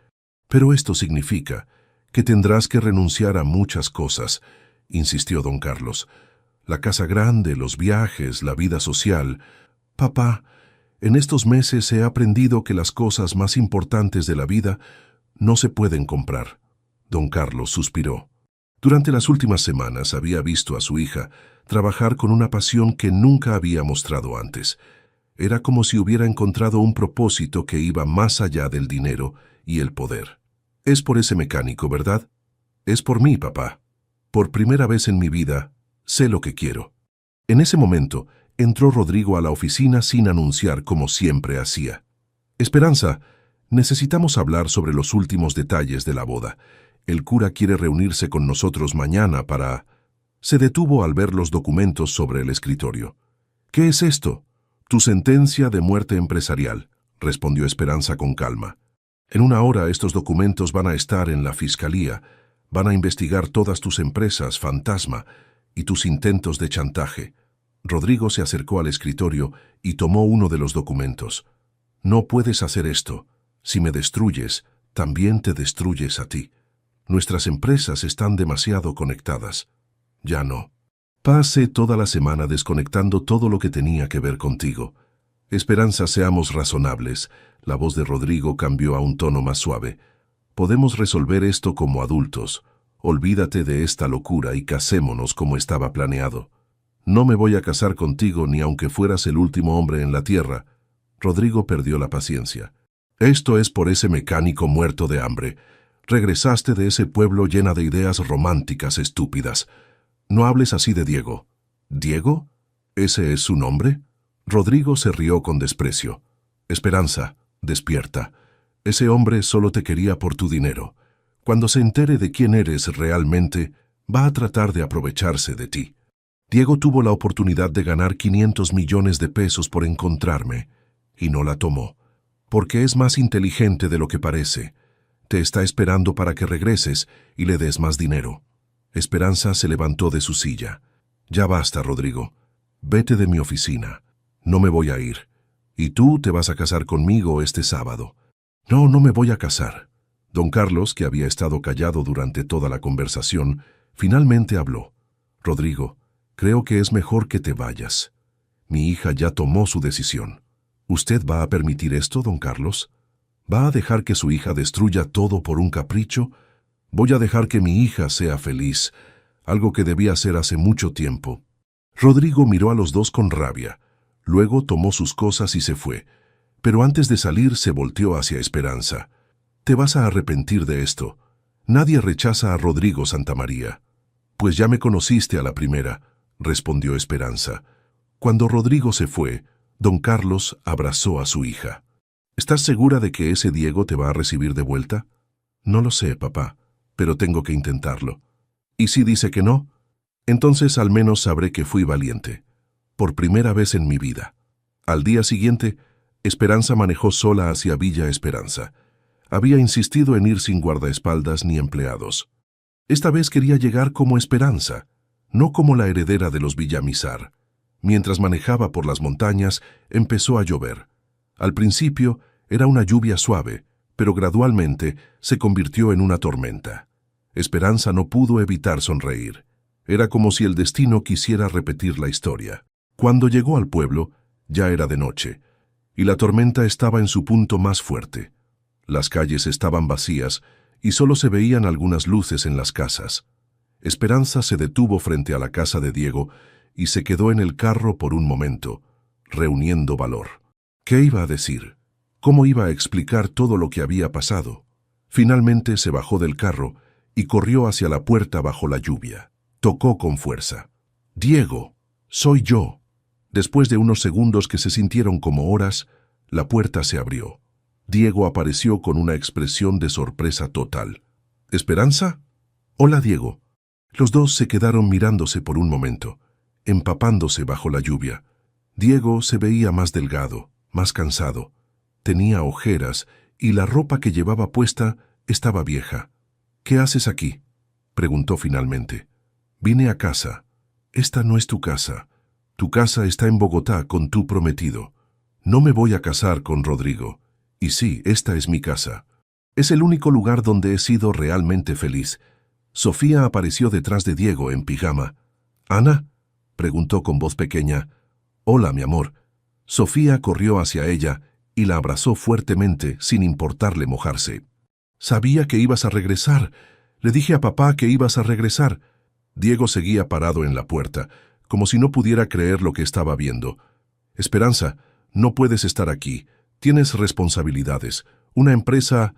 Pero esto significa que tendrás que renunciar a muchas cosas, insistió don Carlos. La casa grande, los viajes, la vida social. Papá, en estos meses he aprendido que las cosas más importantes de la vida no se pueden comprar. Don Carlos suspiró. Durante las últimas semanas había visto a su hija trabajar con una pasión que nunca había mostrado antes. Era como si hubiera encontrado un propósito que iba más allá del dinero y el poder. Es por ese mecánico, ¿verdad? Es por mí, papá. Por primera vez en mi vida, sé lo que quiero. En ese momento, entró Rodrigo a la oficina sin anunciar como siempre hacía. Esperanza, necesitamos hablar sobre los últimos detalles de la boda. El cura quiere reunirse con nosotros mañana para... Se detuvo al ver los documentos sobre el escritorio. ¿Qué es esto? Tu sentencia de muerte empresarial, respondió Esperanza con calma. En una hora estos documentos van a estar en la fiscalía. Van a investigar todas tus empresas fantasma y tus intentos de chantaje. Rodrigo se acercó al escritorio y tomó uno de los documentos. No puedes hacer esto. Si me destruyes, también te destruyes a ti. Nuestras empresas están demasiado conectadas. Ya no. Pasé toda la semana desconectando todo lo que tenía que ver contigo. Esperanza, seamos razonables. La voz de Rodrigo cambió a un tono más suave. Podemos resolver esto como adultos. Olvídate de esta locura y casémonos como estaba planeado. No me voy a casar contigo ni aunque fueras el último hombre en la tierra. Rodrigo perdió la paciencia. Esto es por ese mecánico muerto de hambre. Regresaste de ese pueblo llena de ideas románticas estúpidas. No hables así de Diego. ¿Diego? ¿Ese es su nombre? Rodrigo se rió con desprecio. Esperanza, despierta. Ese hombre solo te quería por tu dinero. Cuando se entere de quién eres realmente, va a tratar de aprovecharse de ti. Diego tuvo la oportunidad de ganar 500 millones de pesos por encontrarme, y no la tomó, porque es más inteligente de lo que parece. Te está esperando para que regreses y le des más dinero. Esperanza se levantó de su silla. Ya basta, Rodrigo. Vete de mi oficina. No me voy a ir. Y tú te vas a casar conmigo este sábado. No, no me voy a casar. Don Carlos, que había estado callado durante toda la conversación, finalmente habló. Rodrigo, creo que es mejor que te vayas. Mi hija ya tomó su decisión. ¿Usted va a permitir esto, don Carlos? ¿Va a dejar que su hija destruya todo por un capricho? Voy a dejar que mi hija sea feliz, algo que debía hacer hace mucho tiempo. Rodrigo miró a los dos con rabia. Luego tomó sus cosas y se fue. Pero antes de salir se volteó hacia Esperanza. Te vas a arrepentir de esto. Nadie rechaza a Rodrigo Santamaría. Pues ya me conociste a la primera, respondió Esperanza. Cuando Rodrigo se fue, don Carlos abrazó a su hija. ¿Estás segura de que ese Diego te va a recibir de vuelta? No lo sé, papá, pero tengo que intentarlo. ¿Y si dice que no? Entonces al menos sabré que fui valiente. Por primera vez en mi vida. Al día siguiente, Esperanza manejó sola hacia Villa Esperanza. Había insistido en ir sin guardaespaldas ni empleados. Esta vez quería llegar como Esperanza, no como la heredera de los Villamizar. Mientras manejaba por las montañas, empezó a llover. Al principio era una lluvia suave, pero gradualmente se convirtió en una tormenta. Esperanza no pudo evitar sonreír. Era como si el destino quisiera repetir la historia. Cuando llegó al pueblo, ya era de noche, y la tormenta estaba en su punto más fuerte. Las calles estaban vacías y solo se veían algunas luces en las casas. Esperanza se detuvo frente a la casa de Diego y se quedó en el carro por un momento, reuniendo valor. ¿Qué iba a decir? ¿Cómo iba a explicar todo lo que había pasado? Finalmente se bajó del carro y corrió hacia la puerta bajo la lluvia. Tocó con fuerza. «Diego, soy yo». Después de unos segundos que se sintieron como horas, la puerta se abrió. Diego apareció con una expresión de sorpresa total. «¿Esperanza?» «Hola, Diego». Los dos se quedaron mirándose por un momento, empapándose bajo la lluvia. Diego se veía más delgado, más cansado. Tenía ojeras y la ropa que llevaba puesta estaba vieja. «¿Qué haces aquí?», preguntó finalmente. «Vine a casa». Esta no es tu casa. Tu casa está en Bogotá con tu prometido. No me voy a casar con Rodrigo. Y sí, esta es mi casa. Es el único lugar donde he sido realmente feliz. Sofía apareció detrás de Diego en pijama. «¿Ana?», preguntó con voz pequeña. «Hola, mi amor». Sofía corrió hacia ella y la abrazó fuertemente sin importarle mojarse. «Sabía que ibas a regresar. Le dije a papá que ibas a regresar». Diego seguía parado en la puerta, como si no pudiera creer lo que estaba viendo. «Esperanza, no puedes estar aquí. Tienes responsabilidades. Una empresa...»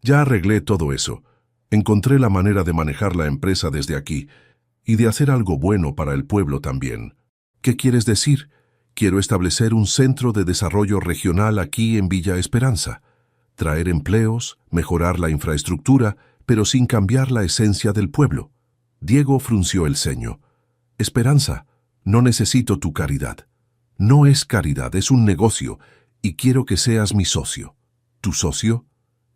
«Ya arreglé todo eso. Encontré la manera de manejar la empresa desde aquí y de hacer algo bueno para el pueblo también». «¿Qué quieres decir?» «Quiero establecer un centro de desarrollo regional aquí en Villa Esperanza. Traer empleos, mejorar la infraestructura, pero sin cambiar la esencia del pueblo». Diego frunció el ceño. «Esperanza, no necesito tu caridad. No es caridad, es un negocio, y quiero que seas mi socio». «¿Tu socio?»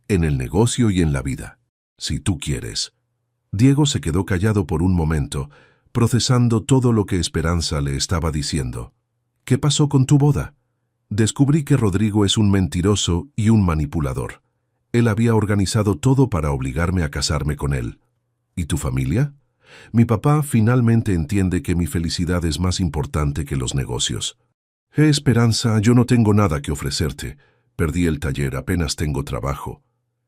«En el negocio y en la vida. Si tú quieres». Diego se quedó callado por un momento, procesando todo lo que Esperanza le estaba diciendo. «¿Qué pasó con tu boda?» «Descubrí que Rodrigo es un mentiroso y un manipulador. Él había organizado todo para obligarme a casarme con él». «¿Y tu familia?» «Mi papá finalmente entiende que mi felicidad es más importante que los negocios». «Esperanza, yo no tengo nada que ofrecerte. Perdí el taller, apenas tengo trabajo».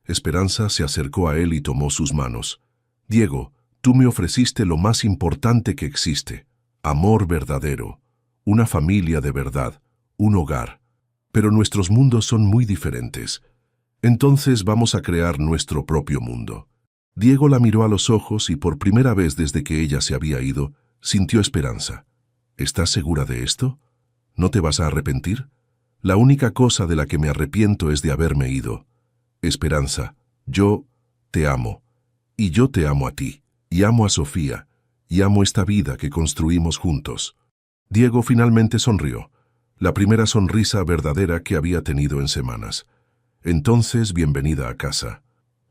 Esperanza se acercó a él y tomó sus manos. «Diego, tú me ofreciste lo más importante que existe. Amor verdadero. Una familia de verdad. Un hogar. Pero nuestros mundos son muy diferentes. Entonces vamos a crear nuestro propio mundo». Diego la miró a los ojos y por primera vez desde que ella se había ido, sintió esperanza. «¿Estás segura de esto? ¿No te vas a arrepentir?» «La única cosa de la que me arrepiento es de haberme ido». «Esperanza, yo te amo. Y yo te amo a ti. Y amo a Sofía. Y amo esta vida que construimos juntos». Diego finalmente sonrió. La primera sonrisa verdadera que había tenido en semanas. «Entonces, bienvenida a casa».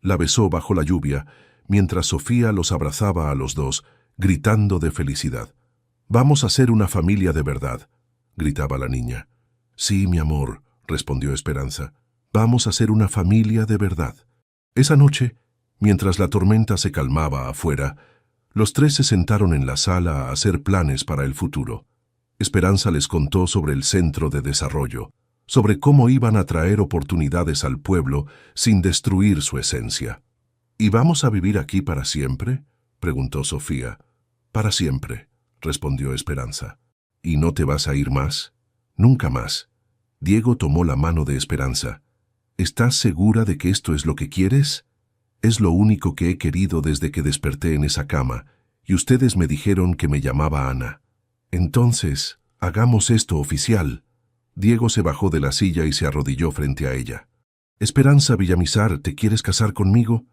La besó bajo la lluvia, mientras Sofía los abrazaba a los dos, gritando de felicidad. «Vamos a ser una familia de verdad», gritaba la niña. «Sí, mi amor», respondió Esperanza. «Vamos a ser una familia de verdad». Esa noche, mientras la tormenta se calmaba afuera, los tres se sentaron en la sala a hacer planes para el futuro. Esperanza les contó sobre el centro de desarrollo, sobre cómo iban a traer oportunidades al pueblo sin destruir su esencia. «¿Y vamos a vivir aquí para siempre?», preguntó Sofía. «Para siempre», respondió Esperanza. «¿Y no te vas a ir más?». «Nunca más». Diego tomó la mano de Esperanza. «¿Estás segura de que esto es lo que quieres?». «Es lo único que he querido desde que desperté en esa cama, y ustedes me dijeron que me llamaba Ana». «Entonces, hagamos esto oficial». Diego se bajó de la silla y se arrodilló frente a ella. «Esperanza Villamizar, ¿te quieres casar conmigo?».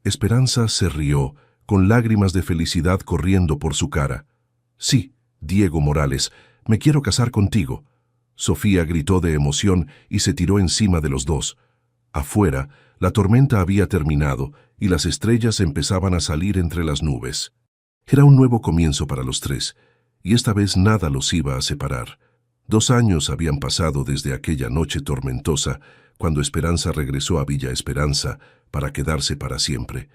Esperanza se rió, con lágrimas de felicidad corriendo por su cara. «Sí, Diego Morales, me quiero casar contigo». Sofía gritó de emoción y se tiró encima de los dos. Afuera, la tormenta había terminado y las estrellas empezaban a salir entre las nubes. Era un nuevo comienzo para los tres, y esta vez nada los iba a separar. 2 años habían pasado desde aquella noche tormentosa, cuando Esperanza regresó a Villa Esperanza para quedarse para siempre.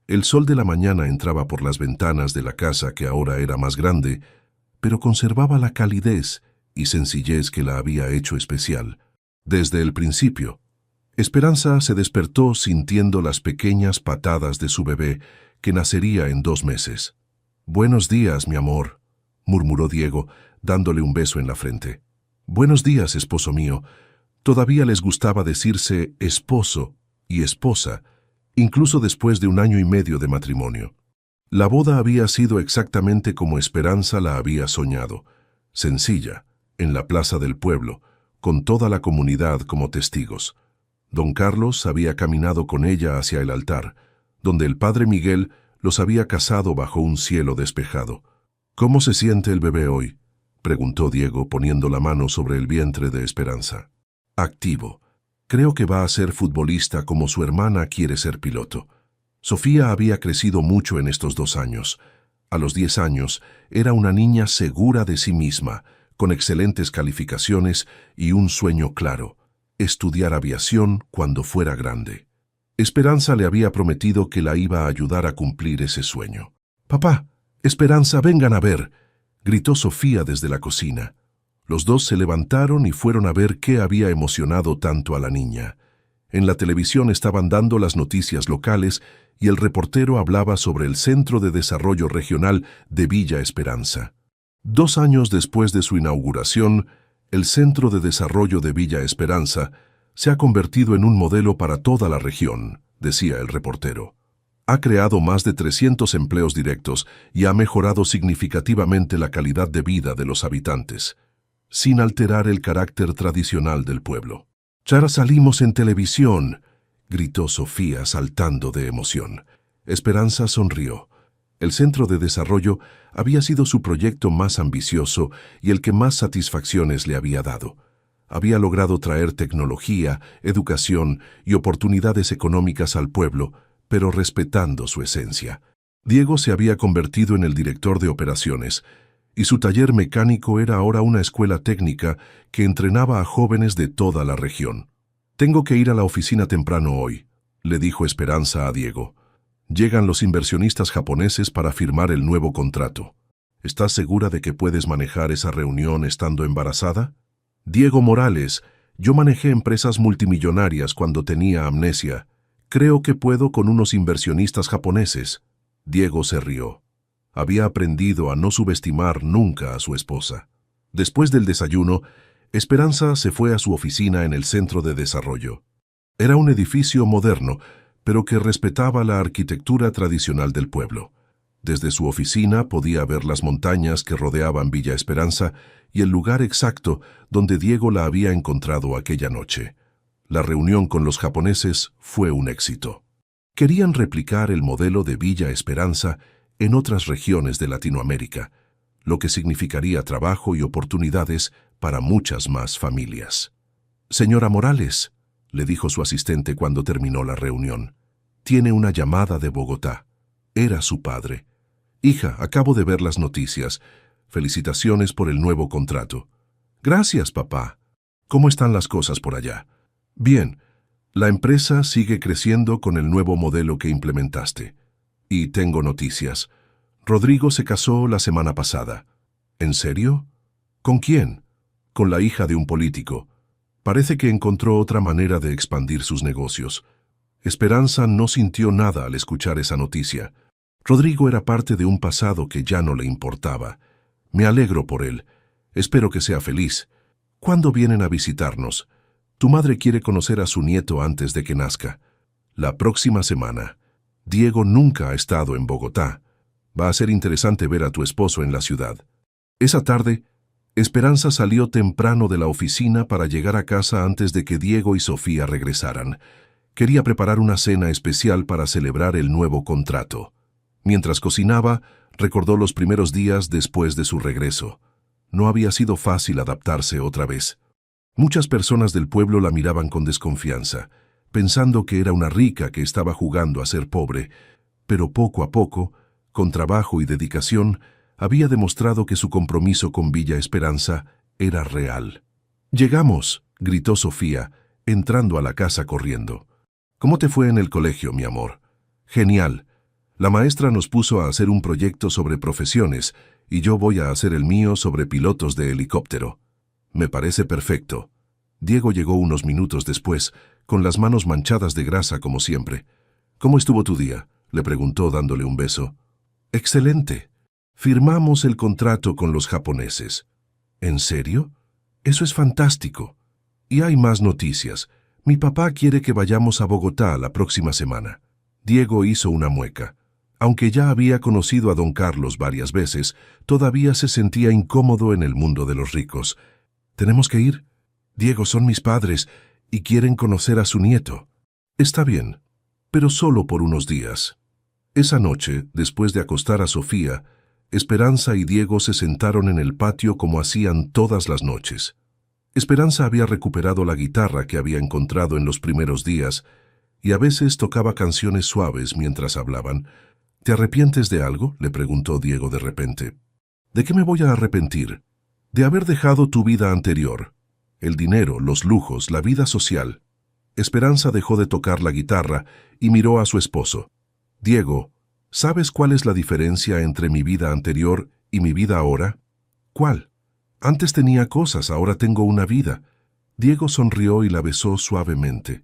El sol de la mañana entraba por las ventanas de la casa, que ahora era más grande, pero conservaba la calidez y sencillez que la había hecho especial. Desde el principio, Esperanza se despertó sintiendo las pequeñas patadas de su bebé, que nacería en 2 meses. «Buenos días, mi amor», murmuró Diego, dándole un beso en la frente. «Buenos días, esposo mío». Todavía les gustaba decirse esposo y esposa, incluso después de 1 año y medio de matrimonio. La boda había sido exactamente como Esperanza la había soñado, sencilla, en la plaza del pueblo, con toda la comunidad como testigos. Don Carlos había caminado con ella hacia el altar, donde el padre Miguel los había casado bajo un cielo despejado. «¿Cómo se siente el bebé hoy?», preguntó Diego poniendo la mano sobre el vientre de Esperanza. «Activo. Creo que va a ser futbolista como su hermana quiere ser piloto». Sofía había crecido mucho en estos 2 años. A los 10 años, era una niña segura de sí misma, con excelentes calificaciones y un sueño claro: estudiar aviación cuando fuera grande. Esperanza le había prometido que la iba a ayudar a cumplir ese sueño. «Papá, Esperanza, vengan a ver», gritó Sofía desde la cocina. Los dos se levantaron y fueron a ver qué había emocionado tanto a la niña. En la televisión estaban dando las noticias locales y el reportero hablaba sobre el Centro de Desarrollo Regional de Villa Esperanza. 2 años después de su inauguración, el Centro de Desarrollo de Villa Esperanza se ha convertido en un modelo para toda la región, decía el reportero. Ha creado más de 300 empleos directos y ha mejorado significativamente la calidad de vida de los habitantes, sin alterar el carácter tradicional del pueblo. «Ya salimos en televisión», gritó Sofía saltando de emoción. Esperanza sonrió. El Centro de Desarrollo había sido su proyecto más ambicioso y el que más satisfacciones le había dado. Había logrado traer tecnología, educación y oportunidades económicas al pueblo, pero respetando su esencia. Diego se había convertido en el director de operaciones, y su taller mecánico era ahora una escuela técnica que entrenaba a jóvenes de toda la región. «Tengo que ir a la oficina temprano hoy», le dijo Esperanza a Diego. «Llegan los inversionistas japoneses para firmar el nuevo contrato. ¿Estás segura de que puedes manejar esa reunión estando embarazada?» «Diego Morales, yo manejé empresas multimillonarias cuando tenía amnesia. Creo que puedo con unos inversionistas japoneses». Diego se rió. Había aprendido a no subestimar nunca a su esposa. Después del desayuno, Esperanza se fue a su oficina en el Centro de Desarrollo. Era un edificio moderno, pero que respetaba la arquitectura tradicional del pueblo. Desde su oficina podía ver las montañas que rodeaban Villa Esperanza y el lugar exacto donde Diego la había encontrado aquella noche. La reunión con los japoneses fue un éxito. Querían replicar el modelo de Villa Esperanza en otras regiones de Latinoamérica, lo que significaría trabajo y oportunidades para muchas más familias. «Señora Morales», le dijo su asistente cuando terminó la reunión, «tiene una llamada de Bogotá». Era su padre. «Hija, acabo de ver las noticias. Felicitaciones por el nuevo contrato». «Gracias, papá. ¿Cómo están las cosas por allá?» «Bien. La empresa sigue creciendo con el nuevo modelo que implementaste. Y tengo noticias. Rodrigo se casó la semana pasada». «¿En serio? ¿Con quién?» «Con la hija de un político. Parece que encontró otra manera de expandir sus negocios». Esperanza no sintió nada al escuchar esa noticia. Rodrigo era parte de un pasado que ya no le importaba. «Me alegro por él. Espero que sea feliz. ¿Cuándo vienen a visitarnos? Tu madre quiere conocer a su nieto antes de que nazca». «La próxima semana. Diego nunca ha estado en Bogotá. Va a ser interesante ver a tu esposo en la ciudad». Esa tarde, Esperanza salió temprano de la oficina para llegar a casa antes de que Diego y Sofía regresaran. Quería preparar una cena especial para celebrar el nuevo contrato. Mientras cocinaba, recordó los primeros días después de su regreso. No había sido fácil adaptarse otra vez. Muchas personas del pueblo la miraban con desconfianza, pensando que era una rica que estaba jugando a ser pobre, pero poco a poco, con trabajo y dedicación, había demostrado que su compromiso con Villa Esperanza era real. «Llegamos», gritó Sofía, entrando a la casa corriendo. «¿Cómo te fue en el colegio, mi amor?» «Genial. La maestra nos puso a hacer un proyecto sobre profesiones y yo voy a hacer el mío sobre pilotos de helicóptero». «Me parece perfecto». Diego llegó unos minutos después, con las manos manchadas de grasa como siempre. «¿Cómo estuvo tu día?», le preguntó dándole un beso. «Excelente. Firmamos el contrato con los japoneses». «¿En serio? Eso es fantástico. Y hay más noticias. Mi papá quiere que vayamos a Bogotá la próxima semana». Diego hizo una mueca. Aunque ya había conocido a don Carlos varias veces, todavía se sentía incómodo en el mundo de los ricos. «¿Tenemos que ir? Diego, son mis padres y quieren conocer a su nieto». «Está bien, pero solo por unos días». Esa noche, después de acostar a Sofía, Esperanza y Diego se sentaron en el patio como hacían todas las noches. Esperanza había recuperado la guitarra que había encontrado en los primeros días y a veces tocaba canciones suaves mientras hablaban. ¿Te arrepientes de algo?, le preguntó Diego de repente. ¿De qué me voy a arrepentir? De haber dejado tu vida anterior. El dinero, los lujos, la vida social. Esperanza dejó de tocar la guitarra y miró a su esposo. Diego, ¿sabes cuál es la diferencia entre mi vida anterior y mi vida ahora? ¿Cuál? Antes tenía cosas, ahora tengo una vida. Diego sonrió y la besó suavemente.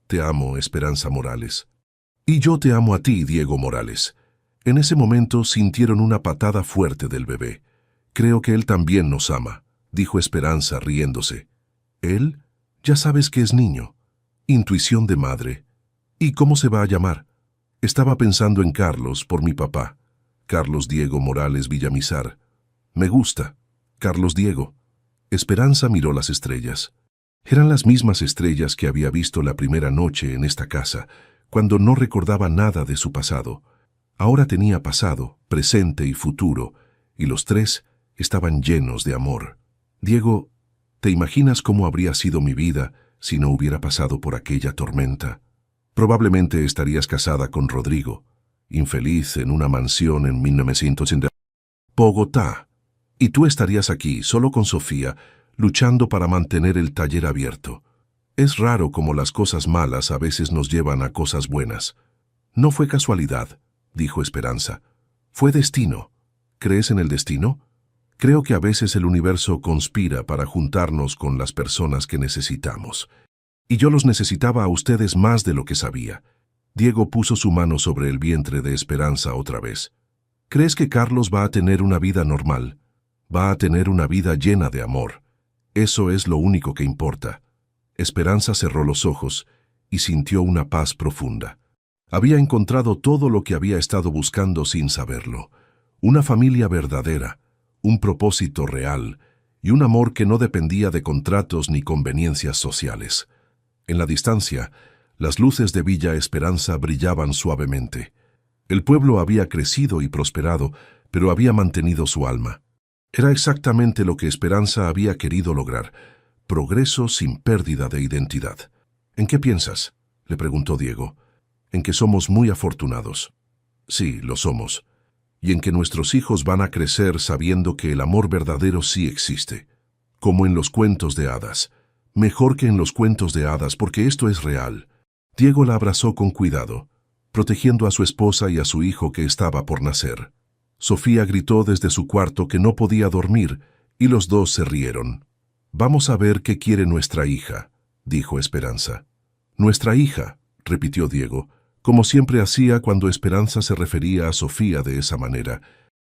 Te amo, Esperanza Morales. Y yo te amo a ti, Diego Morales. En ese momento sintieron una patada fuerte del bebé. Creo que él también nos ama, dijo Esperanza riéndose. ¿Él? Ya sabes que es niño. Intuición de madre. ¿Y cómo se va a llamar? Estaba pensando en Carlos, por mi papá. Carlos Diego Morales Villamizar. Me gusta. Carlos Diego. Esperanza miró las estrellas. Eran las mismas estrellas que había visto la primera noche en esta casa, cuando no recordaba nada de su pasado. Ahora tenía pasado, presente y futuro, y los tres estaban llenos de amor. Diego, ¿te imaginas cómo habría sido mi vida si no hubiera pasado por aquella tormenta? Probablemente estarías casada con Rodrigo, infeliz en una mansión en 1980. Bogotá. Y tú estarías aquí, solo con Sofía, luchando para mantener el taller abierto. Es raro cómo las cosas malas a veces nos llevan a cosas buenas. No fue casualidad, dijo Esperanza. Fue destino. ¿Crees en el destino? Creo que a veces el universo conspira para juntarnos con las personas que necesitamos. Y yo los necesitaba a ustedes más de lo que sabía. Diego puso su mano sobre el vientre de Esperanza otra vez. ¿Crees que Carlos va a tener una vida normal? Va a tener una vida llena de amor. Eso es lo único que importa. Esperanza cerró los ojos y sintió una paz profunda. Había encontrado todo lo que había estado buscando sin saberlo. Una familia verdadera, un propósito real y un amor que no dependía de contratos ni conveniencias sociales. En la distancia, las luces de Villa Esperanza brillaban suavemente. El pueblo había crecido y prosperado, pero había mantenido su alma. Era exactamente lo que Esperanza había querido lograr, progreso sin pérdida de identidad. ¿En qué piensas?, le preguntó Diego. En que somos muy afortunados. Sí, lo somos. Y en que nuestros hijos van a crecer sabiendo que el amor verdadero sí existe. Como en los cuentos de hadas. Mejor que en los cuentos de hadas, porque esto es real. Diego la abrazó con cuidado, protegiendo a su esposa y a su hijo que estaba por nacer. Sofía gritó desde su cuarto que no podía dormir, y los dos se rieron. «Vamos a ver qué quiere nuestra hija», dijo Esperanza. «Nuestra hija», repitió Diego, como siempre hacía cuando Esperanza se refería a Sofía de esa manera.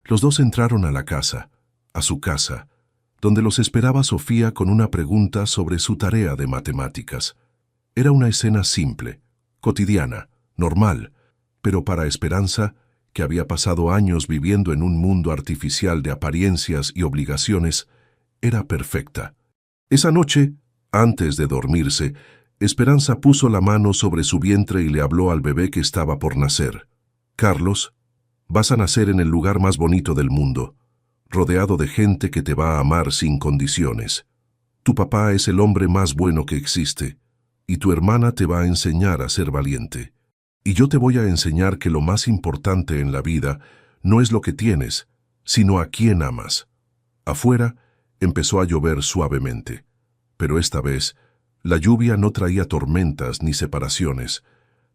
Los dos entraron a la casa, a su casa, donde los esperaba Sofía con una pregunta sobre su tarea de matemáticas. Era una escena simple, cotidiana, normal, pero para Esperanza, que había pasado años viviendo en un mundo artificial de apariencias y obligaciones, era perfecta. Esa noche, antes de dormirse, Esperanza puso la mano sobre su vientre y le habló al bebé que estaba por nacer. «Carlos, vas a nacer en el lugar más bonito del mundo, rodeado de gente que te va a amar sin condiciones. Tu papá es el hombre más bueno que existe, y tu hermana te va a enseñar a ser valiente. Y yo te voy a enseñar que lo más importante en la vida no es lo que tienes, sino a quién amas». Afuera empezó a llover suavemente, pero esta vez la lluvia no traía tormentas ni separaciones,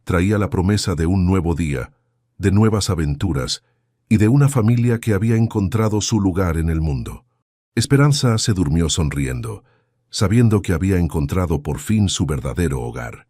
traía la promesa de un nuevo día, de nuevas aventuras y de una familia que había encontrado su lugar en el mundo. Esperanza se durmió sonriendo, sabiendo que había encontrado por fin su verdadero hogar.